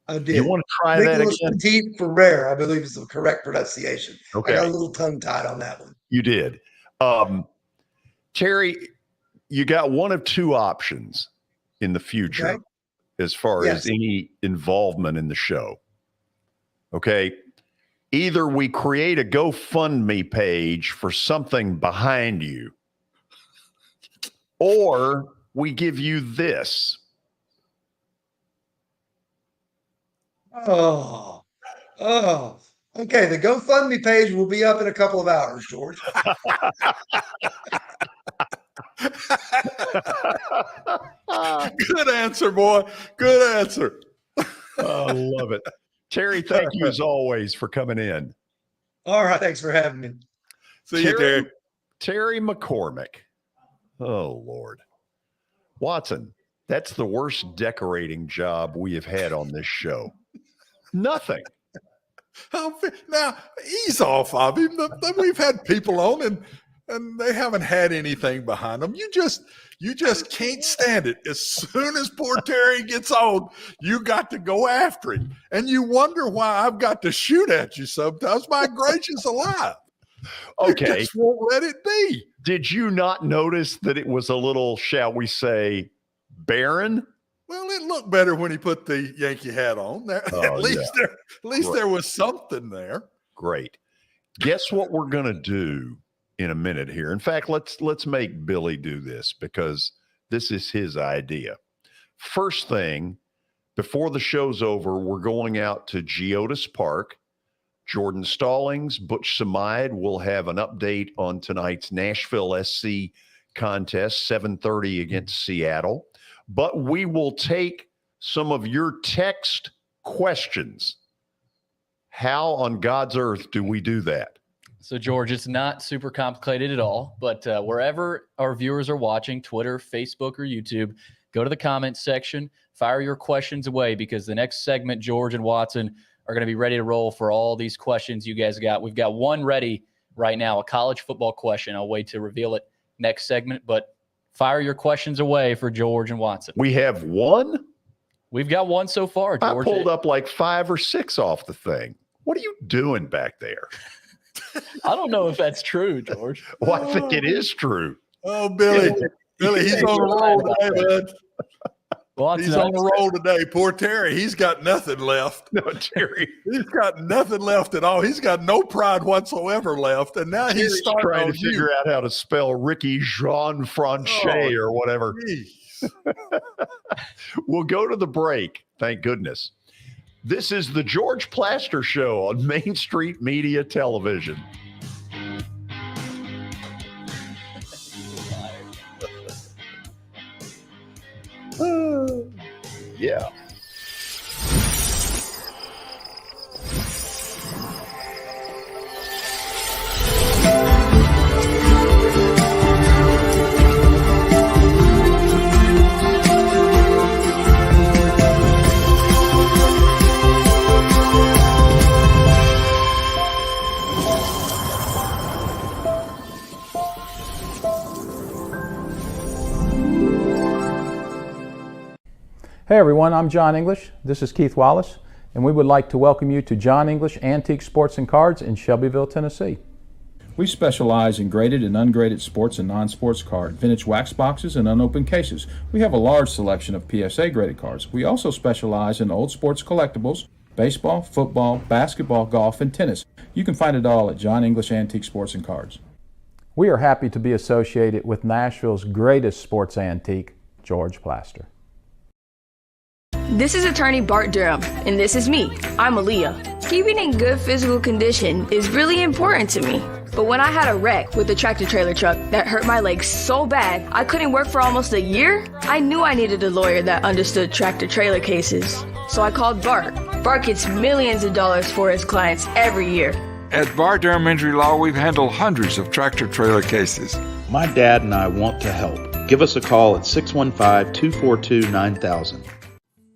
I did. You want to try Nicholas that again? Petit Ferrer, I believe is the correct pronunciation. Okay. I got a little tongue-tied on that one. You did. Terry, you got one of 2 options in the future as far as any involvement in the show. Okay. Either we create a GoFundMe page for something behind you, or we give you this. Oh. Okay, the GoFundMe page will be up in a couple of hours, George. Good answer, boy. Good answer. I love it. Terry, thank you as always for coming in. All right, thanks for having me. See you, Terry. Terry McCormick. Oh, Lord. Watson, that's the worst decorating job we have had on this show. Nothing. Now, ease off of him. We've had people on and they haven't had anything behind them. You just can't stand it. As soon as poor Terry gets on, you got to go after him. And you wonder why I've got to shoot at you sometimes. My gracious alive. Okay. You just won't let it be. Did you not notice that it was a little, shall we say, barren? Well, it looked better when he put the Yankee hat on. At least least there was something there. Great. Guess what we're going to do in a minute here. In fact, let's make Billy do this because this is his idea. First thing, before the show's over, we're going out to Geodis Park. Jordan Stallings, Butch Samide will have an update on tonight's Nashville SC contest, 7:30 against Seattle. But we will take some of your text questions. How on God's earth do we do that? So, George, it's not super complicated at all, but wherever our viewers are watching, Twitter, Facebook, or YouTube, go to the comments section, fire your questions away because the next segment, George and Watson are going to be ready to roll for all these questions you guys got. We've got one ready right now, a college football question. I'll wait to reveal it next segment, but fire your questions away for George and Watson. We have one? We've got one so far, George. I pulled up like 5 or 6 off the thing. What are you doing back there? I don't know if that's true, George. Well, I think it is true. Oh, Billy, he's on a roll today, bud. He's on the roll today. Poor Terry, he's got nothing left. No, Terry. He's got nothing left at all. He's got no pride whatsoever left. And now he's trying to figure out how to spell Ricky Jean-Francais or whatever. We'll go to the break. Thank goodness. This is the George Plaster Show on Main Street Media Television. Yeah. Hey everyone, I'm John English. This is Keith Wallace, and we would like to welcome you to John English Antique Sports and Cards in Shelbyville, Tennessee. We specialize in graded and ungraded sports and non-sports cards, vintage wax boxes, and unopened cases. We have a large selection of PSA graded cards. We also specialize in old sports collectibles, baseball, football, basketball, golf, and tennis. You can find it all at John English Antique Sports and Cards. We are happy to be associated with Nashville's greatest sports antique, George Plaster. This is attorney Bart Durham, and this is me. I'm Aaliyah. Keeping in good physical condition is really important to me. But when I had a wreck with a tractor trailer truck that hurt my legs so bad I couldn't work for almost a year, I knew I needed a lawyer that understood tractor trailer cases. So I called Bart. Bart gets millions of dollars for his clients every year. At Bart Durham Injury Law, we've handled hundreds of tractor trailer cases. My dad and I want to help. Give us a call at 615-242-9000.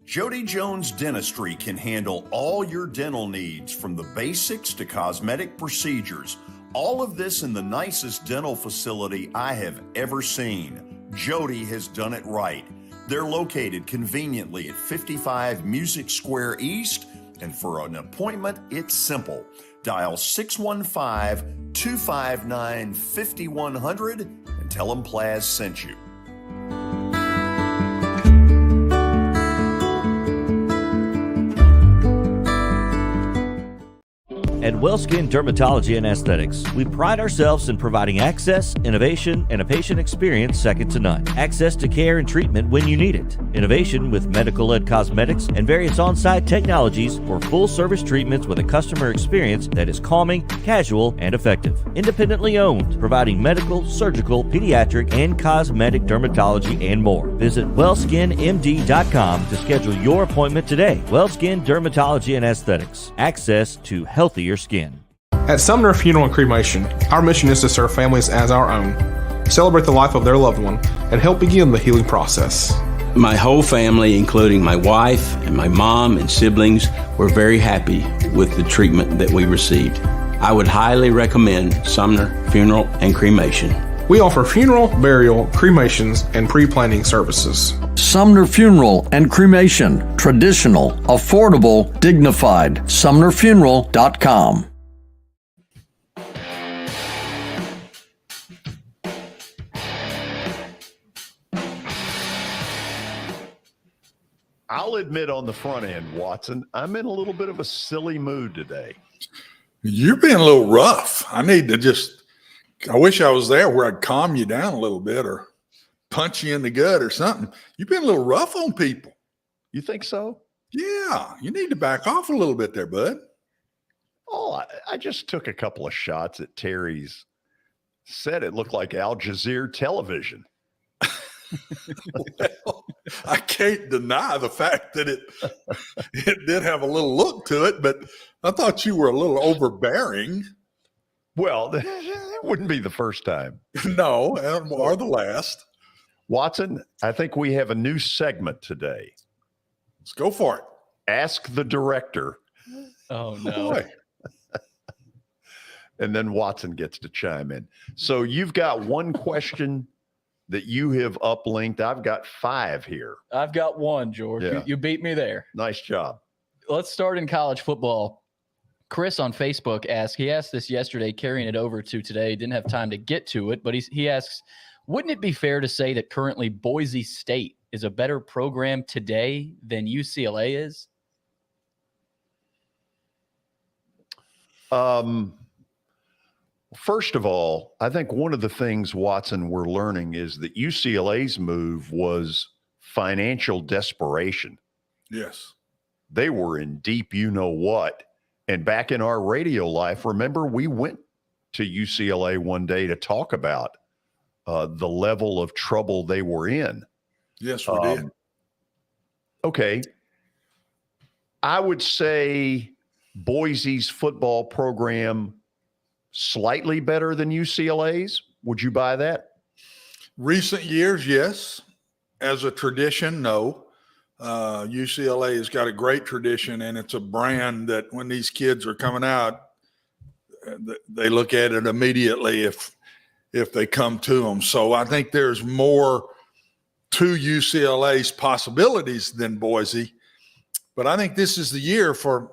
Jody Jones Dentistry can handle all your dental needs from the basics to cosmetic procedures. All of this in the nicest dental facility I have ever seen. Jody has done it right. They're located conveniently at 55 Music Square East, and for an appointment, it's simple. Dial 615-259-5100 and tell them Plaz sent you. At WellSkin Dermatology and Aesthetics, we pride ourselves in providing access, innovation, and a patient experience second to none. Access to care and treatment when you need it. Innovation with medical-led cosmetics and various on-site technologies for full-service treatments with a customer experience that is calming, casual, and effective. Independently owned, providing medical, surgical, pediatric, and cosmetic dermatology and more. Visit wellskinmd.com to schedule your appointment today. WellSkin Dermatology and Aesthetics. Access to healthier skin. At Sumner Funeral and Cremation, our mission is to serve families as our own, celebrate the life of their loved one, and help begin the healing process. My whole family, including my wife and my mom and siblings, were very happy with the treatment that we received. I would highly recommend Sumner Funeral and Cremation. We offer funeral, burial, cremations, and pre-planning services. Sumner Funeral and Cremation. Traditional, affordable, dignified. SumnerFuneral.com. I'll admit on the front end, Watson, I'm in a little bit of a silly mood today. You're being a little rough. I wish I was there where I'd calm you down a little bit or punch you in the gut or something. You've been a little rough on people. You think so? Yeah. You need to back off a little bit there, bud. Oh, I just took a couple of shots at Terry's set. It looked like Al Jazeera television. Well, I can't deny the fact that it did have a little look to it, but I thought you were a little overbearing. Well, that wouldn't be the first time. No, or the last. Watson, I think we have a new segment today. Let's go for it. Ask the director. Oh, no. Boy. And then Watson gets to chime in. So you've got one question that you have uplinked. I've got 5 here. I've got one, George. Yeah. You beat me there. Nice job. Let's start in college football. Chris on Facebook asked this yesterday, carrying it over to today. Didn't have time to get to it, but he asks, wouldn't it be fair to say that currently Boise State is a better program today than UCLA is? First of all, I think one of the things, Watson, we're learning is that UCLA's move was financial desperation. Yes. They were in deep you-know-what. And back in our radio life, remember, we went to UCLA one day to talk about the level of trouble they were in. Yes, we did. Okay. I would say Boise's football program slightly better than UCLA's. Would you buy that? Recent years, yes. As a tradition, no. UCLA has got a great tradition, and it's a brand that when these kids are coming out, they look at it immediately if they come to them. So I think there's more to UCLA's possibilities than Boise. But I think this is the year for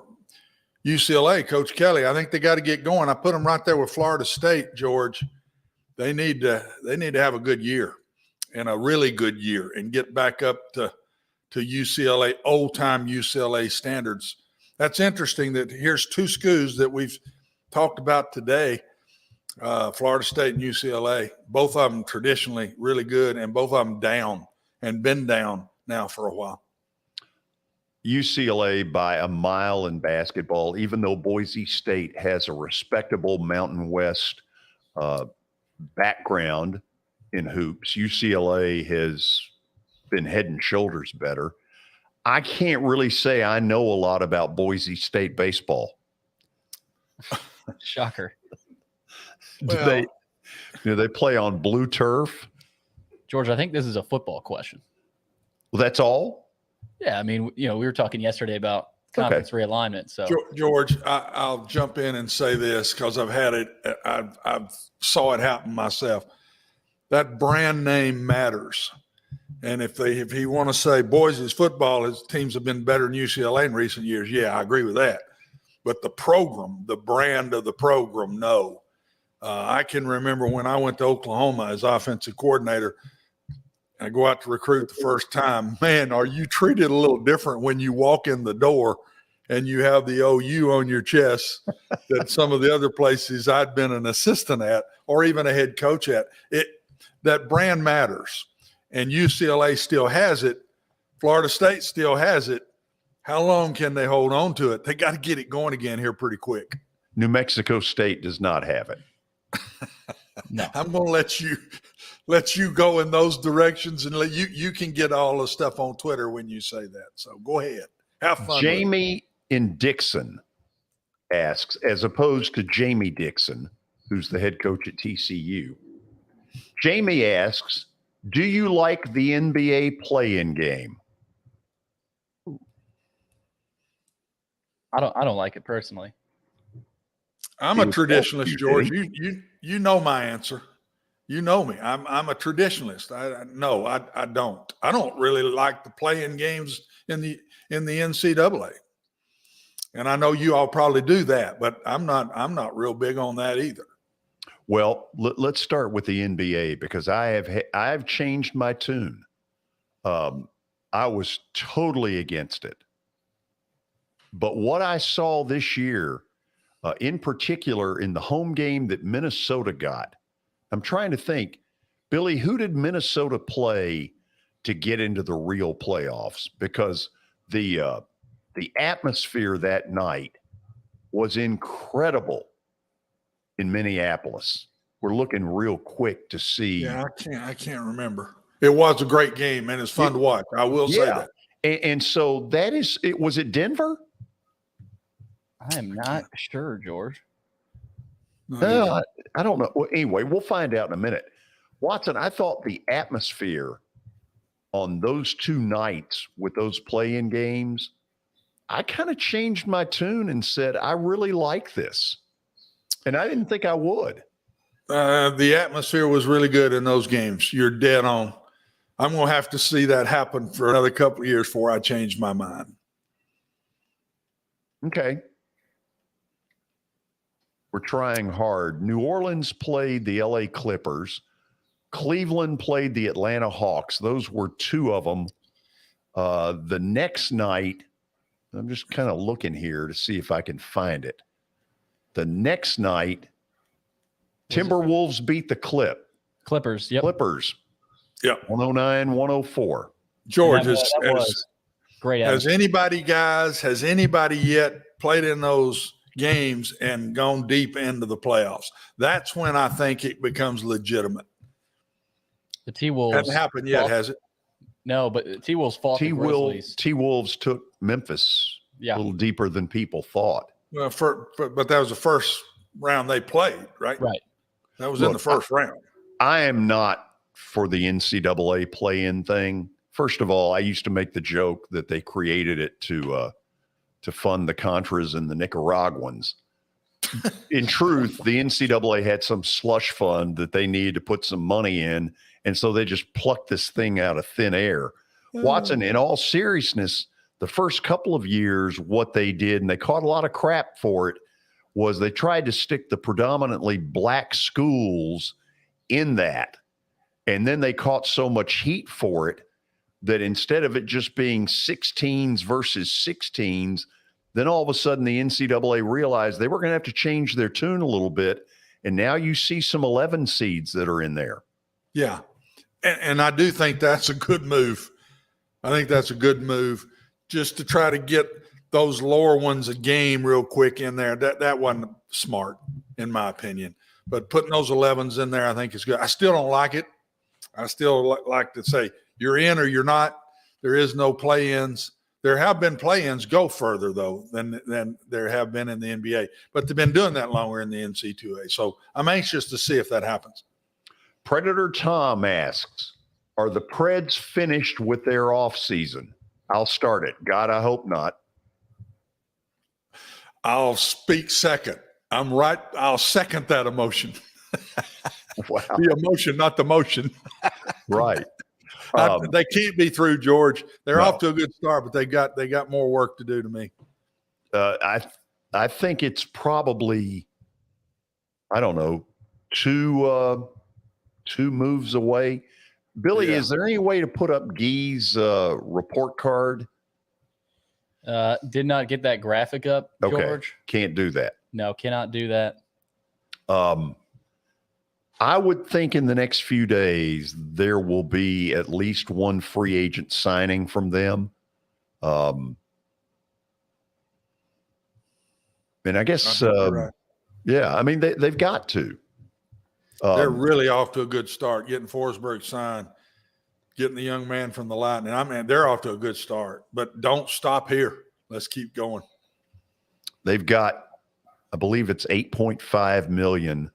UCLA, Coach Kelly. I think they got to get going. I put them right there with Florida State, George. They need to have a good year and a really good year and get back up to UCLA, old-time UCLA standards. That's interesting that here's 2 schools that we've talked about today, Florida State and UCLA, both of them traditionally really good, and both of them down and been down now for a while. UCLA by a mile in basketball, even though Boise State has a respectable Mountain West background in hoops, UCLA has been head and shoulders better. I can't really say I know a lot about Boise State baseball. Shocker. Do they play on blue turf? George, I think this is a football question. Well, that's all? Yeah, I mean, we were talking yesterday about conference realignment. So, George, I'll jump in and say this because I've had it. I've saw it happen myself. That brand name matters. And if you want to say Boise's football, his teams have been better than UCLA in recent years, yeah, I agree with that. But the program, the brand of the program, no. I can remember when I went to Oklahoma as offensive coordinator, I go out to recruit the first time. Man, are you treated a little different when you walk in the door and you have the OU on your chest than some of the other places I'd been an assistant at or even a head coach at. That brand matters. And UCLA still has it. Florida State still has it. How long can they hold on to it? They got to get it going again here pretty quick. New Mexico State does not have it. No. I'm going to let you go in those directions, and you can get all the stuff on Twitter when you say that. So go ahead. Have fun. Jamie in Dixon asks, as opposed to Jamie Dixon, who's the head coach at TCU. Jamie asks, do you like the NBA play-in game? I don't like it personally. I'm a traditionalist, George. You know my answer. You know me. I'm a traditionalist. I don't. I don't really like the play-in games in the NCAA. And I know you all probably do that, but I'm not real big on that either. Well, let's start with the NBA because I've changed my tune. I was totally against it. But what I saw this year, in particular in the home game that Minnesota got, I'm trying to think, Billy, who did Minnesota play to get into the real playoffs? Because the atmosphere that night was incredible in Minneapolis. We're looking real quick to see. Yeah, I can't remember. It was a great game, and it's fun to watch. I will say that. And so that is it. Was it Denver? I am not sure, George. No, I don't know. Well, anyway, we'll find out in a minute. Watson, I thought the atmosphere on those two nights with those play-in games, I kind of changed my tune and said, I really like this. And I didn't think I would. The atmosphere was really good in those games. You're dead on. I'm going to have to see that happen for another couple of years before I change my mind. Okay. We're trying hard. New Orleans played the LA Clippers. Cleveland played the Atlanta Hawks. Those were two of them. The next night, I'm just kind of looking here to see if I can find it. The next night, Timberwolves beat the Clippers. Yep. Clippers. Yep. 109-104. George, was great. Has anybody yet played in those games and gone deep into the playoffs? That's when I think it becomes legitimate. The T-Wolves hasn't happened yet, has it? No, but T-Wolves fought the Grizzlies. T-Wolves took Memphis a little deeper than people thought. Well, but that was the first round they played, right? Right. That was in the first round. I am not for the NCAA play-in thing. First of all, I used to make the joke that they created it to fund the Contras and the Nicaraguans. In truth, the NCAA had some slush fund that they needed to put some money in, and so they just plucked this thing out of thin air. Watson, in all seriousness, the first couple of years, what they did, and they caught a lot of crap for it, was they tried to stick the predominantly black schools in that. And then they caught so much heat for it that instead of it just being 16s versus 16s, then all of a sudden the NCAA realized they were going to have to change their tune a little bit. And now you see some 11 seeds that are in there. Yeah. And I do think that's a good move. I think that's a good move just to try to get those lower ones a game real quick in there. That wasn't smart, in my opinion. But putting those 11s in there, I think is good. I still don't like it. I still like to say you're in or you're not. There is no play-ins. There have been play-ins go further, though, than there have been in the NBA. But they've been doing that longer in the NC2A. So I'm anxious to see if that happens. Predator Tom asks, are the Preds finished with their offseason? I'll start it. God, I hope not. I'll speak second. I'm right. I'll second that emotion. Wow. The emotion, not the motion. Right. They can't be through, George. They're off to a good start, but they got more work to do to me. I think it's probably, I don't know, two moves away. Billy, is there any way to put up Gee's report card? Did not get that graphic up, George. Okay. Can't do that. No, cannot do that. I would think in the next few days there will be at least one free agent signing from them. And I guess, yeah, I mean, they've got to. They're really off to a good start, getting Forsberg signed, getting the young man from the Lightning. I mean, they're off to a good start, but don't stop here. Let's keep going. They've got, I believe it's $8.5 million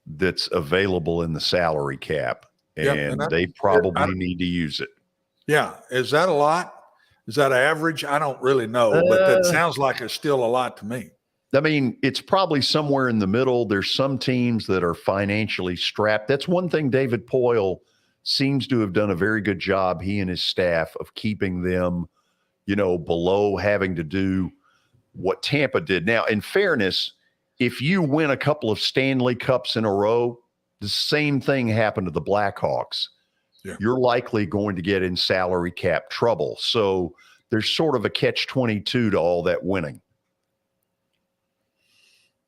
that's available in the salary cap, and they probably need to use it. Yeah. Is that a lot? Is that average? I don't really know, but that sounds like it's still a lot to me. I mean, it's probably somewhere in the middle. There's some teams that are financially strapped. That's one thing David Poyle seems to have done a very good job, he and his staff, of keeping them, below having to do what Tampa did. Now, in fairness, if you win a couple of Stanley Cups in a row, the same thing happened to the Blackhawks. you're likely going to get in salary cap trouble. So there's sort of a catch-22 to all that winning.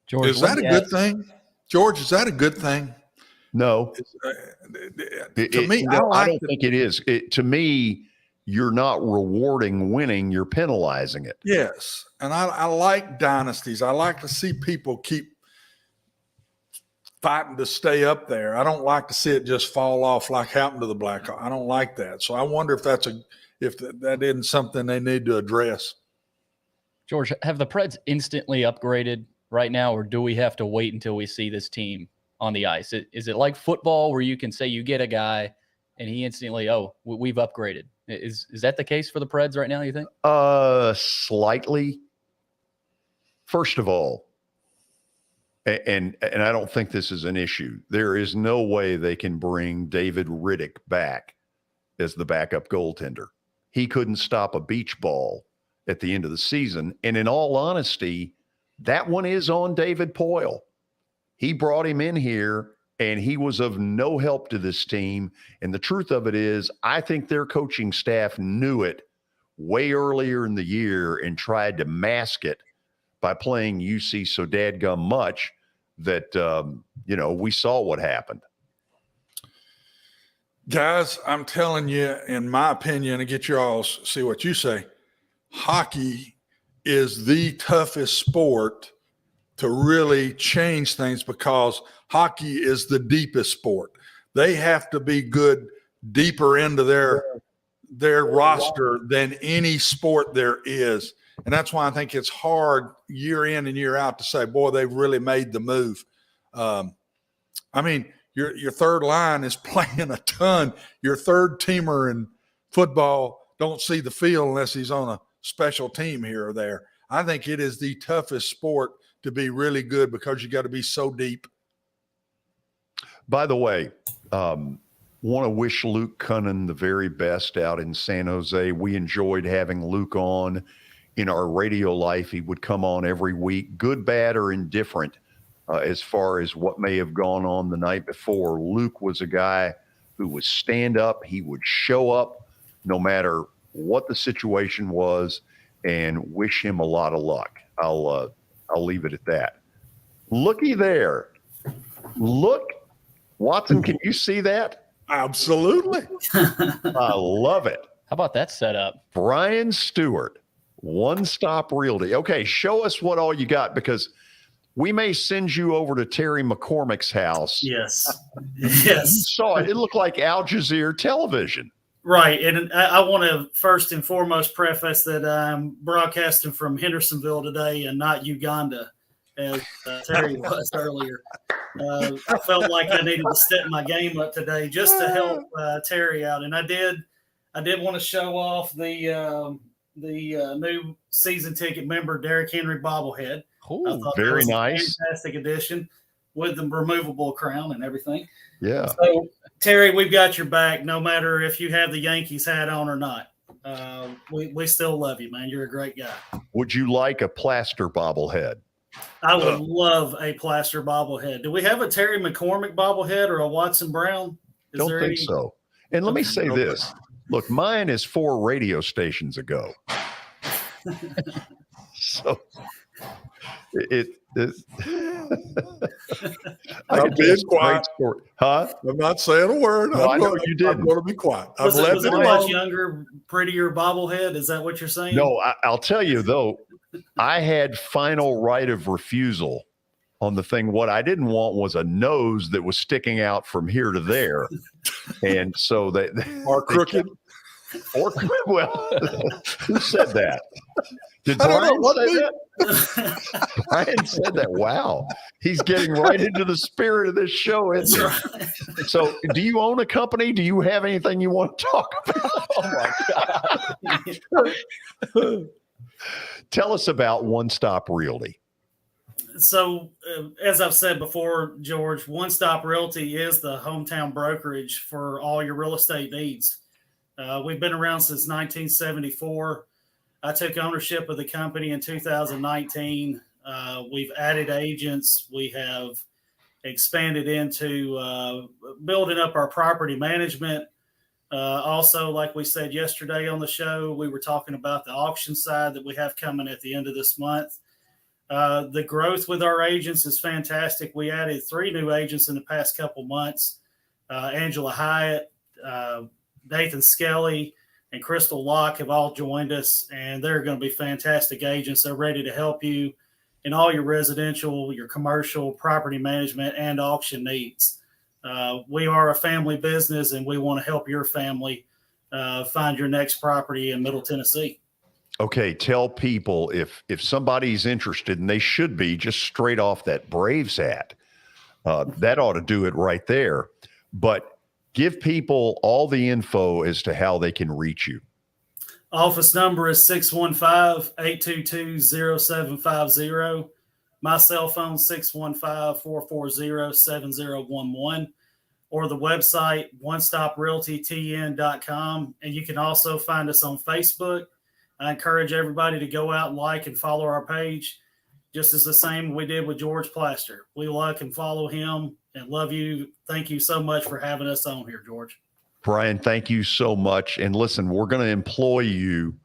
George, is that a good thing? George, is that a good thing? No. To me, I don't think it is. To me, you're not rewarding winning, you're penalizing it. Yes. And I like dynasties. I like to see people keep fighting to stay up there. I don't like to see it just fall off like happened to the Blackhawks. I don't like that. So I wonder if that isn't something they need to address. George, have the Preds instantly upgraded right now, or do we have to wait until we see this team on the ice? Is it like football where you can say you get a guy and he instantly, we've upgraded? Is that the case for the Preds right now, you think? Slightly. First of all, and I don't think this is an issue, there is no way they can bring David Riddick back as the backup goaltender. He couldn't stop a beach ball at the end of the season. And in all honesty, that one is on David Poile. He brought him in here, and he was of no help to this team. And the truth of it is, I think their coaching staff knew it way earlier in the year and tried to mask it by playing UC so dadgum much that, we saw what happened. Guys, I'm telling you, in my opinion, and get you all see what you say, hockey is the toughest sport to really change things because hockey is the deepest sport. They have to be good deeper into their roster than any sport there is. And that's why I think it's hard year in and year out to say, boy, they've really made the move. Your third line is playing a ton. Your third teamer in football don't see the field unless he's on a special team here or there. I think it is the toughest sport to be really good because you got to be so deep. By the way, want to wish Luke Cunnin the very best out in San Jose. We enjoyed having Luke on in our radio life. He would come on every week, good, bad, or indifferent, as far as what may have gone on the night before. Luke was a guy who would stand up. He would show up no matter what the situation was, and wish him a lot of luck. I'll leave it at that. Looky there. Look, Watson, can you see that? Absolutely. I love it. How about that setup? Brian Stewart, One Stop Realty. Okay, show us what all you got, because we may send you over to Terry McCormick's house. Yes. You saw it. It looked like Al Jazeera television. Right. And I want to first and foremost preface that I'm broadcasting from Hendersonville today and not Uganda, as Terry was earlier. I felt like I needed to step my game up today just to help Terry out. And I did want to show off the new season ticket member Derrick Henry bobblehead. Ooh, very nice. Fantastic addition with the removable crown and everything. Yeah. So, Terry, we've got your back no matter if you have the Yankees hat on or not. We still love you, man. You're a great guy. Would you like a Plaster bobblehead? I would love a Plaster bobblehead. Do we have a Terry McCormick bobblehead or a Watson Brown? Don't think so. And let me say this. Look, mine is 4 radio stations ago. So I'm being quiet. Huh? I'm not saying a word. No, I know you didn't. I'm going to be quiet. Was it a much younger, prettier bobblehead? Is that what you're saying? No, I'll tell you, though, I had final right of refusal on the thing. What I didn't want was a nose that was sticking out from here to there. And so they are crooked. Well, who said that? Did Brian say that? Brian said that. Wow. He's getting right into the spirit of this show, isn't he? Right. So do you own a company? Do you have anything you want to talk about? Oh, my God. Tell us about One Stop Realty. So, as I've said before, George, One Stop Realty is the hometown brokerage for all your real estate needs. We've been around since 1974. I took ownership of the company in 2019. We've added agents. We have expanded into building up our property management. Also, like we said yesterday on the show, we were talking about the auction side that we have coming at the end of this month. The growth with our agents is fantastic. We added 3 new agents in the past couple months. Angela Hyatt, Nathan Skelly, and Crystal Locke have all joined us, and they're going to be fantastic agents. They're ready to help you in all your residential, your commercial, property management, and auction needs. We are a family business, and we want to help your family find your next property in Middle Tennessee. Okay, tell people if somebody's interested, and they should be, just straight off that Braves hat. That ought to do it right there. But give people all the info as to how they can reach you. Office number is 615-822-0750. My cell phone, 615-440-7011. Or the website, onestoprealtytn.com. And you can also find us on Facebook. I encourage everybody to go out and like and follow our page, just as the same we did with George Plaster. We like and follow him and love you. Thank you so much for having us on here, George. Brian, thank you so much. And listen, we're going to employ you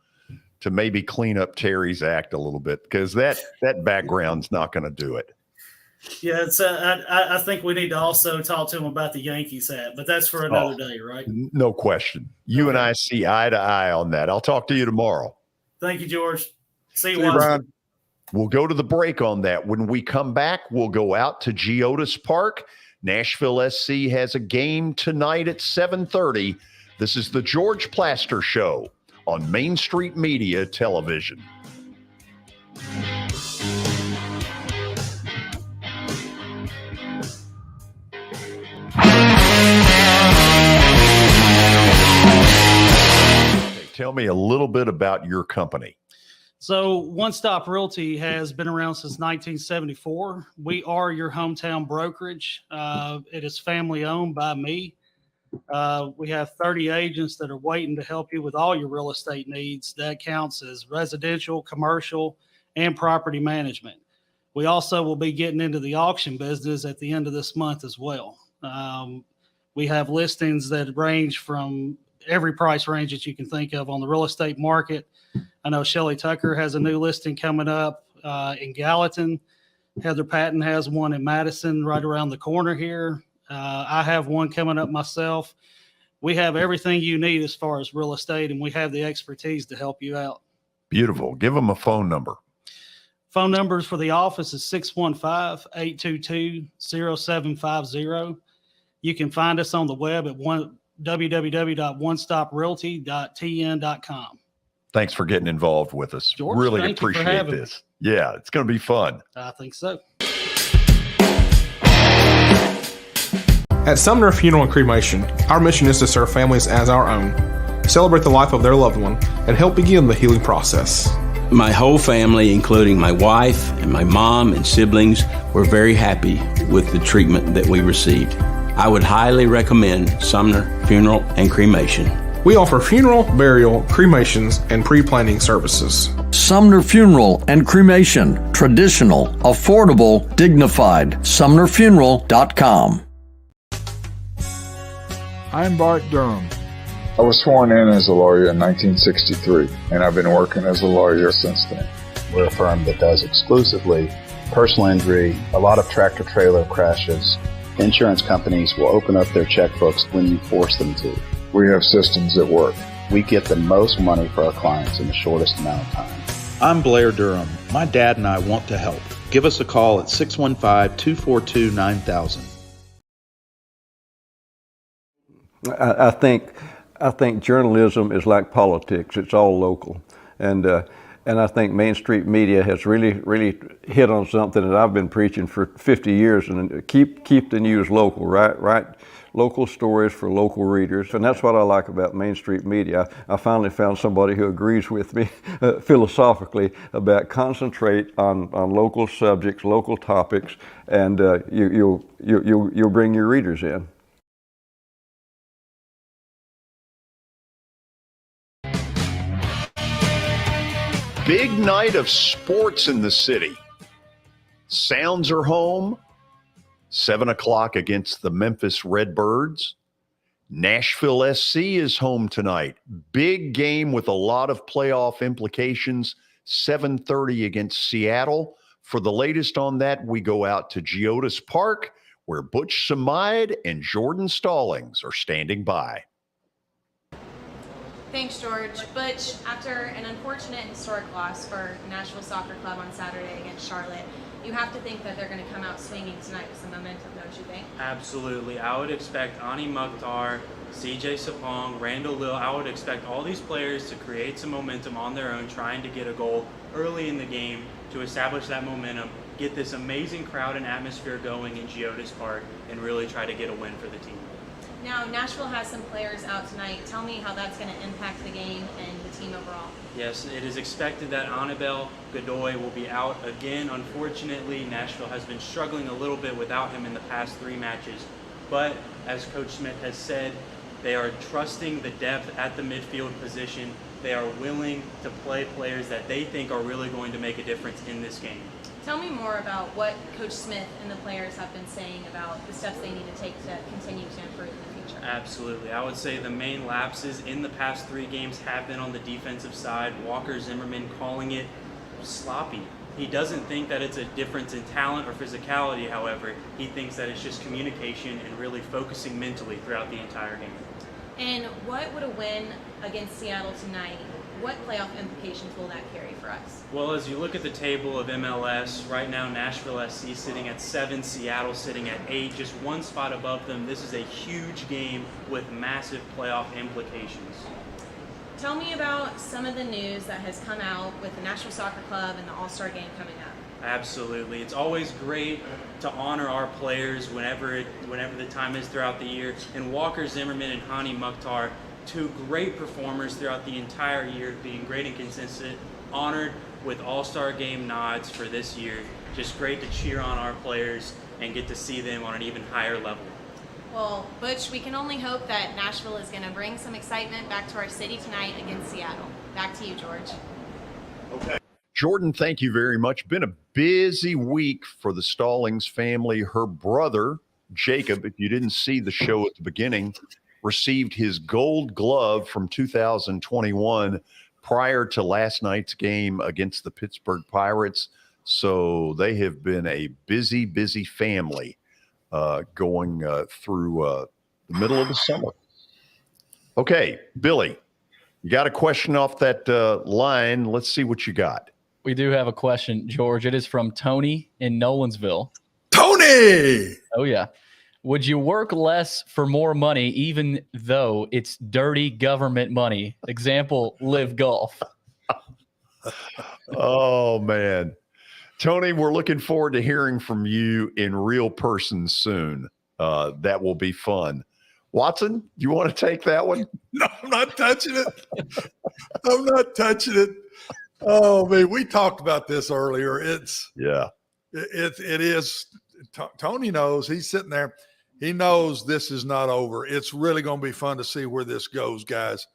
to maybe clean up Terry's act a little bit, because that background's not going to do it. Yeah, it's I think we need to also talk to him about the Yankees hat, but that's for another day, right? No question. You and I see eye to eye on that. I'll talk to you tomorrow. Thank you, George. See you, Brian. We'll go to the break on that. When we come back, we'll go out to Geodis Park. Nashville SC has a game tonight at 7:30. This is the George Plaster Show on Main Street Media Television. Tell me a little bit about your company. So One Stop Realty has been around since 1974. We are your hometown brokerage. It is family owned by me. We have 30 agents that are waiting to help you with all your real estate needs. That counts as residential, commercial, and property management. We also will be getting into the auction business at the end of this month as well. We have listings that range from every price range that you can think of on the real estate market. I know Shelly Tucker has a new listing coming up in Gallatin. Heather Patton has one in Madison right around the corner here. I have one coming up myself. We have everything you need as far as real estate, and we have the expertise to help you out. Beautiful. Give them a phone number. Phone numbers for the office is 615-822-0750. You can find us on the web at www.onestoprealty.tn.com. Thanks for getting involved with us. George, really appreciate this. Yeah, it's going to be fun. I think so. At Sumner Funeral and Cremation, our mission is to serve families as our own, celebrate the life of their loved one, and help begin the healing process. My whole family, including my wife and my mom and siblings, were very happy with the treatment that we received. I would highly recommend Sumner Funeral and Cremation. We offer funeral, burial, cremations, and pre-planning services. Sumner Funeral and Cremation. Traditional, affordable, dignified. SumnerFuneral.com. I'm Bart Durham. I was sworn in as a lawyer in 1963, and I've been working as a lawyer since then. We're a firm that does exclusively personal injury, a lot of tractor-trailer crashes. Insurance companies will open up their checkbooks when you force them to. We have systems that work. We get the most money for our clients in the shortest amount of time. I'm Blair Durham. My dad and I want to help. Give us a call at 615-242-9000. I think journalism is like politics. It's all local. And I think Main Street Media has really hit on something that I've been preaching for 50 years, and keep the news local, right? Local stories for local readers. And that's what I like about Main Street Media. I finally found somebody who agrees with me philosophically about concentrate on local subjects, local topics, and you'll bring your readers in. Big night of sports in the city. Sounds are home. 7 o'clock against the Memphis Redbirds. Nashville SC is home tonight. Big game with a lot of playoff implications. 7:30 against Seattle. For the latest on that, we go out to Geodis Park, where Butch Samide and Jordan Stallings are standing by. Thanks, George. Butch, after an unfortunate historic loss for Nashville Soccer Club on Saturday against Charlotte, you have to think that they're going to come out swinging tonight with some momentum, don't you think? Absolutely. I would expect Ani Mukhtar, CJ Sapong, Randall Lill, I would expect all these players to create some momentum on their own, trying to get a goal early in the game to establish that momentum, get this amazing crowd and atmosphere going in Geodis Park, and really try to get a win for the team. Now, Nashville has some players out tonight. Tell me how that's going to impact the game and the team overall. Yes, it is expected that Annabelle Godoy will be out again. Unfortunately, Nashville has been struggling a little bit without him in the past 3 matches. But as Coach Smith has said, they are trusting the depth at the midfield position. They are willing to play players that they think are really going to make a difference in this game. Tell me more about what Coach Smith and the players have been saying about the steps they need to take to continue to improve in the future. Absolutely. I would say the main lapses in the past 3 games have been on the defensive side. Walker Zimmerman calling it sloppy. He doesn't think that it's a difference in talent or physicality, however. He thinks that it's just communication and really focusing mentally throughout the entire game. And what would a win against Seattle tonight, what playoff implications will that carry for us? Well, as you look at the table of MLS, right now Nashville SC sitting at 7, Seattle sitting at 8, just 1 spot above them. This is a huge game with massive playoff implications. Tell me about some of the news that has come out with the Nashville Soccer Club and the All-Star Game coming up. Absolutely. It's always great to honor our players whenever the time is throughout the year. And Walker Zimmerman and Hani Mukhtar, 2 great performers throughout the entire year, being great and consistent, honored with All-Star Game nods for this year. Just great to cheer on our players and get to see them on an even higher level. Well, Butch, we can only hope that Nashville is going to bring some excitement back to our city tonight against Seattle. Back to you, George. Okay. Jordan, thank you very much. Been a busy week for the Stallings family. Her brother, Jacob, if you didn't see the show at the beginning, received his gold glove from 2021 prior to last night's game against the Pittsburgh Pirates. So they have been a busy, busy family going through the middle of the summer. Okay, Billy, you got a question off that line. Let's see what you got. We do have a question, George. It is from Tony in Nolensville. Tony! Oh, yeah. Would you work less for more money, even though it's dirty government money? Example, Live Golf. Oh, man. Tony, we're looking forward to hearing from you in real person soon. That will be fun. Watson, you want to take that one? No, I'm not touching it. I'm not touching it. Oh, man, we talked about this earlier. It is. Tony knows. He's sitting there. He knows this is not over. It's really going to be fun to see where this goes, guys.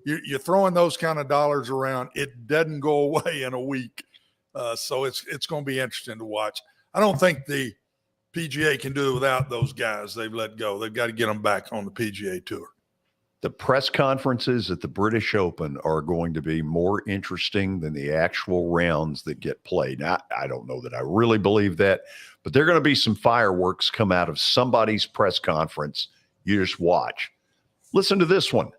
You're throwing those kind of dollars around. It doesn't go away in a week. So it's going to be interesting to watch. I don't think the PGA can do it without those guys they've let go. They've got to get them back on the PGA Tour. The press conferences at the British Open are going to be more interesting than the actual rounds that get played. Now, I don't know that I really believe that, but there are going to be some fireworks come out of somebody's press conference. You just watch. Listen to this one.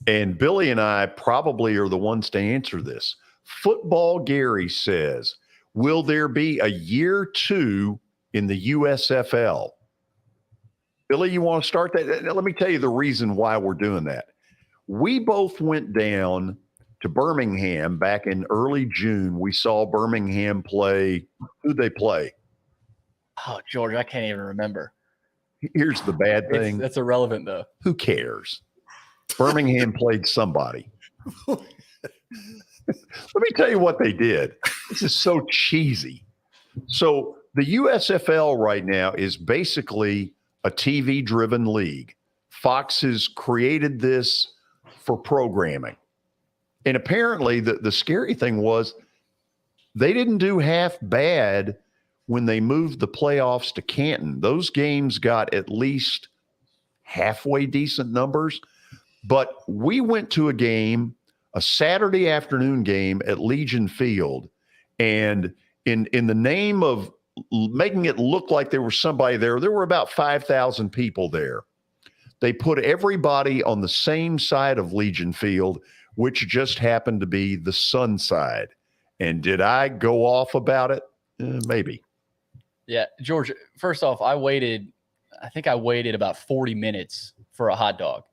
And Billy and I probably are the ones to answer this. Football Gary says, will there be a year 2 in the USFL? Billy, you want to start that? Let me tell you the reason why we're doing that. We both went down to Birmingham back in early June. We saw Birmingham play. Who'd they play? Oh, George, I can't even remember. Here's the bad thing. That's irrelevant, though. Who cares? Birmingham played somebody. Let me tell you what they did. This is so cheesy. So the USFL right now is basically a TV-driven league. Fox has created this for programming. And apparently the scary thing was they didn't do half bad when they moved the playoffs to Canton. Those games got at least halfway decent numbers. But we went to a game, a Saturday afternoon game at Legion Field, and in the name of making it look like there was somebody there were about 5,000 people there. They put everybody on the same side of Legion Field, which just happened to be the sun side. And did I go off about it? Maybe. Yeah, George, first off, I think I waited about 40 minutes for a hot dog.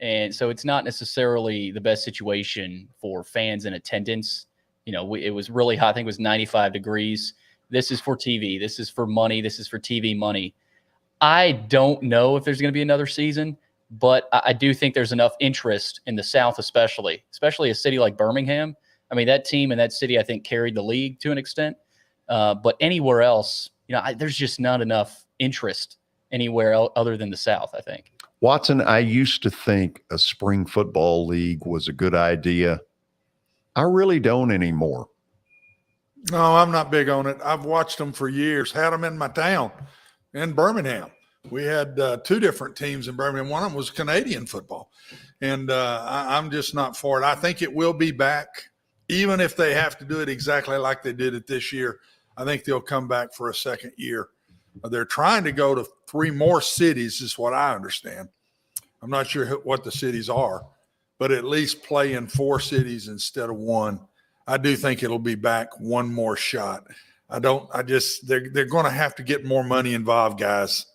And so it's not necessarily the best situation for fans in attendance. You know, it was really hot. I think it was 95 degrees. This is for TV. This is for money. This is for TV money. I don't know if there's going to be another season, but I do think there's enough interest in the South, especially a city like Birmingham. I mean, that team and that city, I think, carried the league to an extent. But anywhere else, you know, there's just not enough interest anywhere other than the South, I think. Watson, I used to think a spring football league was a good idea. I really don't anymore. No, I'm not big on it. I've watched them for years, had them in my town in Birmingham. We had two different teams in Birmingham. One of them was Canadian football. And I'm just not for it. I think it will be back, even if they have to do it exactly like they did it this year. I think they'll come back for a second year. They're trying to go to 3 more cities, is what I understand. I'm not sure what the cities are, but at least play in 4 cities instead of 1. I do think it'll be back one more shot. They're going to have to get more money involved, guys.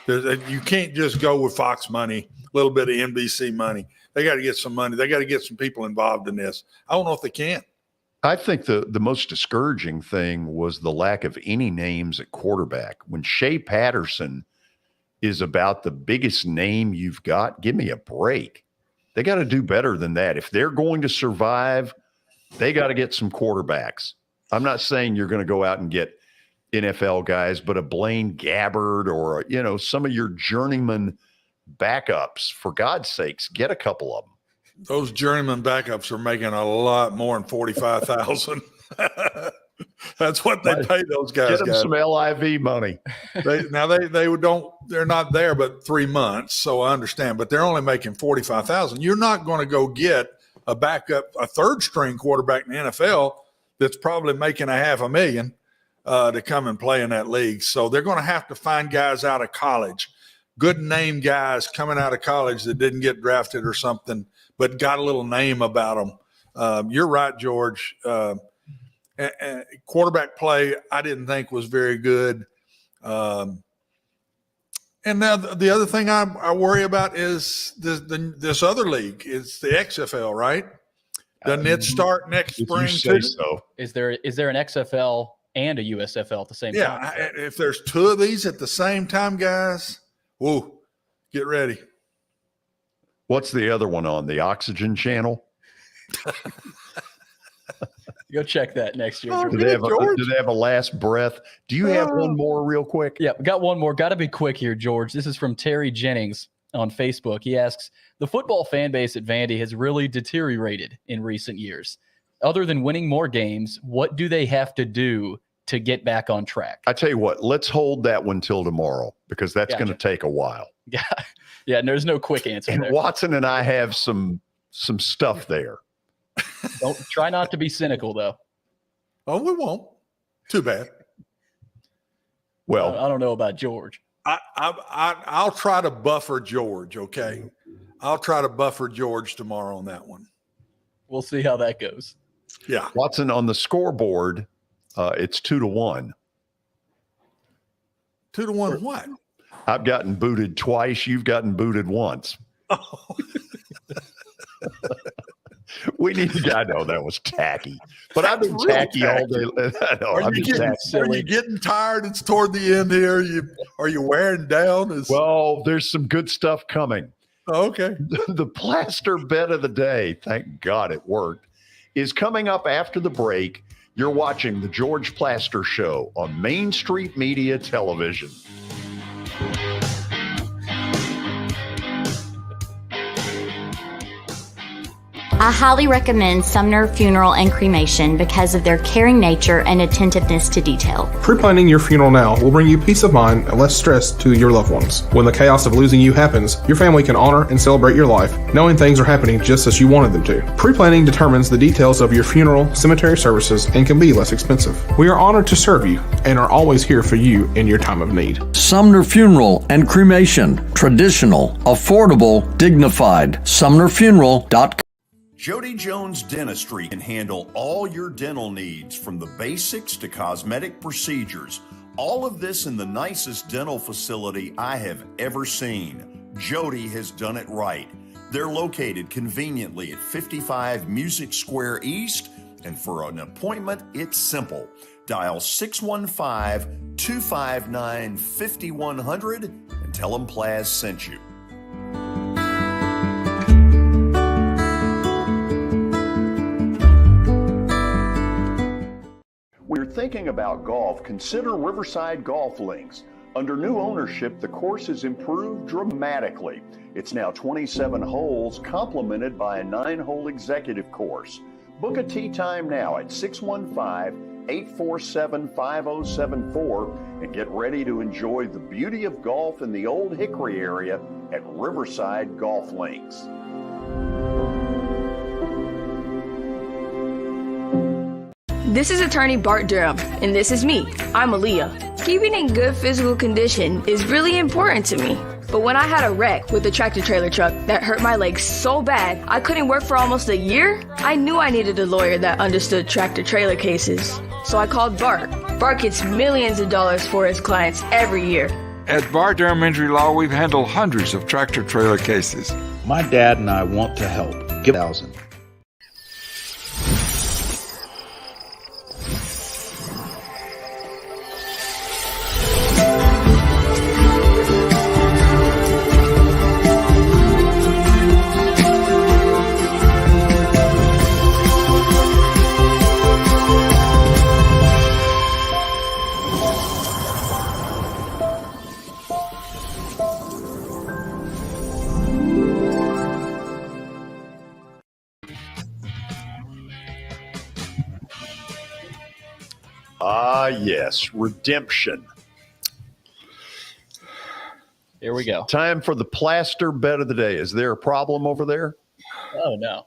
You can't just go with Fox money, a little bit of NBC money. They got to get some money. They got to get some people involved in this. I don't know if they can. I think the most discouraging thing was the lack of any names at quarterback. When Shea Patterson is about the biggest name you've got, give me a break. They got to do better than that. If they're going to survive, they got to get some quarterbacks. I'm not saying you're going to go out and get NFL guys, but a Blaine Gabbert or, you know, some of your journeyman backups, for God's sakes, get a couple of them. Those journeyman backups are making a lot more than $45,000. That's what they pay those guys. Get them some LIV money. They're not there but 3 months, so I understand. But they're only making $45,000. You're not going to go get a backup, a third string quarterback in the NFL that's probably making $500,000 to come and play in that league. So they're going to have to find guys out of college, good name guys coming out of college that didn't get drafted or something, but got a little name about them. You're right, George. Quarterback play, I didn't think was very good. And now the other thing I worry about is this other league. It's the XFL, right? Doesn't it start next spring too? So. Is there an XFL and a USFL at the same time? Yeah, if there's 2 of these at the same time, guys, whoa, get ready. What's the other one on? The Oxygen Channel? Go check that next year. Do they have a last breath? Do you have one more real quick? Yeah, we got one more. Got to be quick here, George. This is from Terry Jennings on Facebook. He asks, the football fan base at Vandy has really deteriorated in recent years. Other than winning more games, what do they have to do to get back on track? I tell you what, let's hold that one till tomorrow because that's going to take a while. Yeah, and there's no quick answer And there. Watson and I have some stuff there. Don't try not to be cynical, though. Oh, we won't. Too bad. Well, I don't know about George. I'll try to buffer George, okay? I'll try to buffer George tomorrow on that one. We'll see how that goes. Yeah. Watson, on the scoreboard, it's 2-1. 2-1 what? I've gotten booted twice. You've gotten booted once. Oh. We need to. I know that was tacky, but I've been tacky all day. Are you getting tired? It's toward the end here. Are you wearing down? Well, there's some good stuff coming. Oh, okay. The Plaster bet of the day, thank God it worked, is coming up after the break. You're watching the George Plaster Show on Main Street Media Television. I highly recommend Sumner Funeral and Cremation because of their caring nature and attentiveness to detail. Pre-planning your funeral now will bring you peace of mind and less stress to your loved ones. When the chaos of losing you happens, your family can honor and celebrate your life, knowing things are happening just as you wanted them to. Pre-planning determines the details of your funeral, cemetery services, and can be less expensive. We are honored to serve you and are always here for you in your time of need. Sumner Funeral and Cremation. Traditional, affordable, dignified. SumnerFuneral.com. Jody Jones Dentistry can handle all your dental needs, from the basics to cosmetic procedures. All of this in the nicest dental facility I have ever seen. Jody has done it right. They're located conveniently at 55 Music Square East, and for an appointment, it's simple. Dial 615-259-5100 and tell them Plaz sent you. When you're thinking about golf, consider Riverside Golf Links. Under new ownership, the course has improved dramatically. It's now 27 holes, complemented by a 9-hole executive course. Book a tee time now at 615-847-5074 and get ready to enjoy the beauty of golf in the Old Hickory area at Riverside Golf Links. This is attorney Bart Durham, and this is me. I'm Aaliyah. Keeping in good physical condition is really important to me. But when I had a wreck with a tractor trailer truck that hurt my legs so bad I couldn't work for almost a year, I knew I needed a lawyer that understood tractor trailer cases. So I called Bart. Bart gets millions of dollars for his clients every year. At Bart Durham Injury Law, we've handled hundreds of tractor trailer cases. My dad and I want to help. Give 1,000. Yes, redemption. Here we go. Time for the Plaster bet of the day. Is there a problem over there? Oh, no.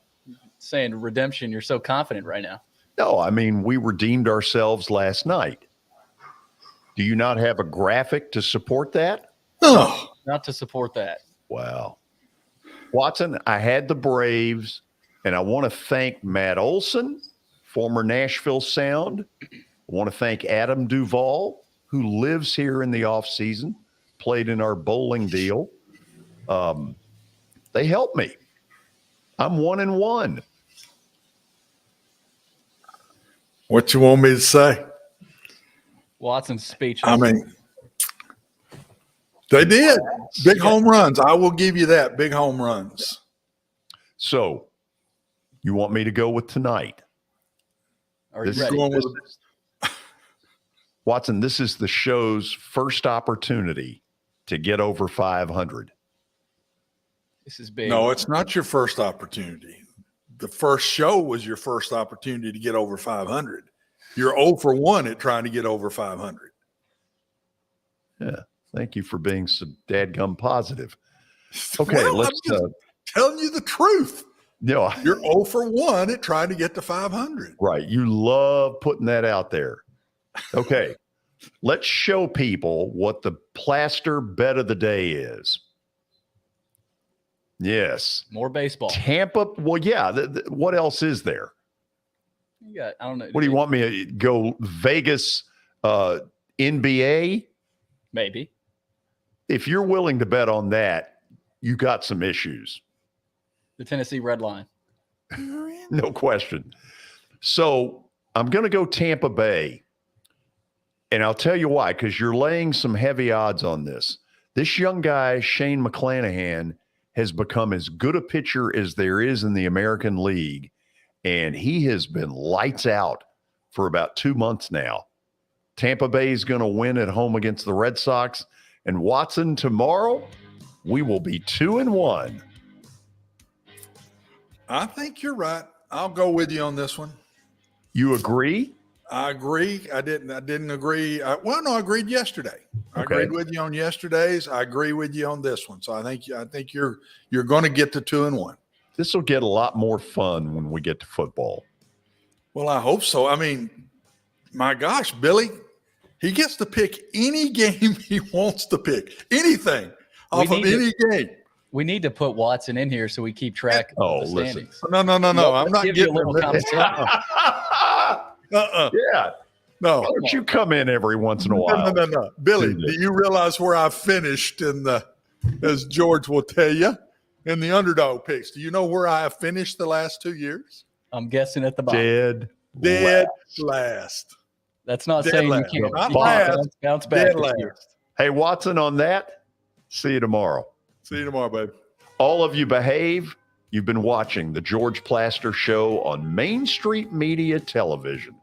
Saying redemption, you're so confident right now. No, I mean, we redeemed ourselves last night. Do you not have a graphic to support that? Oh, not to support that. Wow. Watson, I had the Braves, and I want to thank Matt Olson, former Nashville Sound. I want to thank Adam Duvall, who lives here in the offseason, played in our bowling deal. They helped me. I'm 1-1. What you want me to say? Watson's speech. I mean, they did. Big home runs. I will give you that. Big home runs. So, you want me to go with tonight? Are you ready? Watson, this is the show's first opportunity to get over 500. This is big. No, it's not your first opportunity. The first show was your first opportunity to get over 500. You're 0 for 1 at trying to get over 500. Yeah. Thank you for being so dadgum positive. Okay, well, let's telling you the truth. Yeah. You're 0 for 1 at trying to get to 500. Right. You love putting that out there. Okay. Let's show people what the Plaster bet of the day is. Yes. More baseball. Tampa. Well, yeah. What else is there? You got, I don't know. What do you want me to go Vegas NBA? Maybe. If you're willing to bet on that, you got some issues. The Tennessee Red Line. No question. So I'm going to go Tampa Bay. And I'll tell you why, because you're laying some heavy odds on this. This young guy, Shane McClanahan, has become as good a pitcher as there is in the American League. And he has been lights out for about 2 months now. Tampa Bay is going to win at home against the Red Sox. And Watson, tomorrow, we will be 2-1. I think you're right. I'll go with you on this one. You agree? I agree. I didn't agree. I agreed yesterday. I Okay. agreed with you on yesterday's. I agree with you on this one. So I think you're going to get to 2-1. This will get a lot more fun when we get to football. Well, I hope so. I mean, my gosh, Billy, he gets to pick any game he wants to pick. Anything off of any game. We need to put Watson in here so we keep track of the standings. No. I'm not getting a little compensation. Yeah. No. Why don't you come in every once in a while? No. Billy, do you realize where I finished as George will tell you, in the underdog picks? Do you know where I have finished the last 2 years? I'm guessing at the bottom. Dead last. That's not Dead saying last. you can't Not last. bounce back Dead this year. last. Hey, Watson, on that, see you tomorrow. See you tomorrow, babe. All of you behave. You've been watching the George Plaster Show on Main Street Media Television.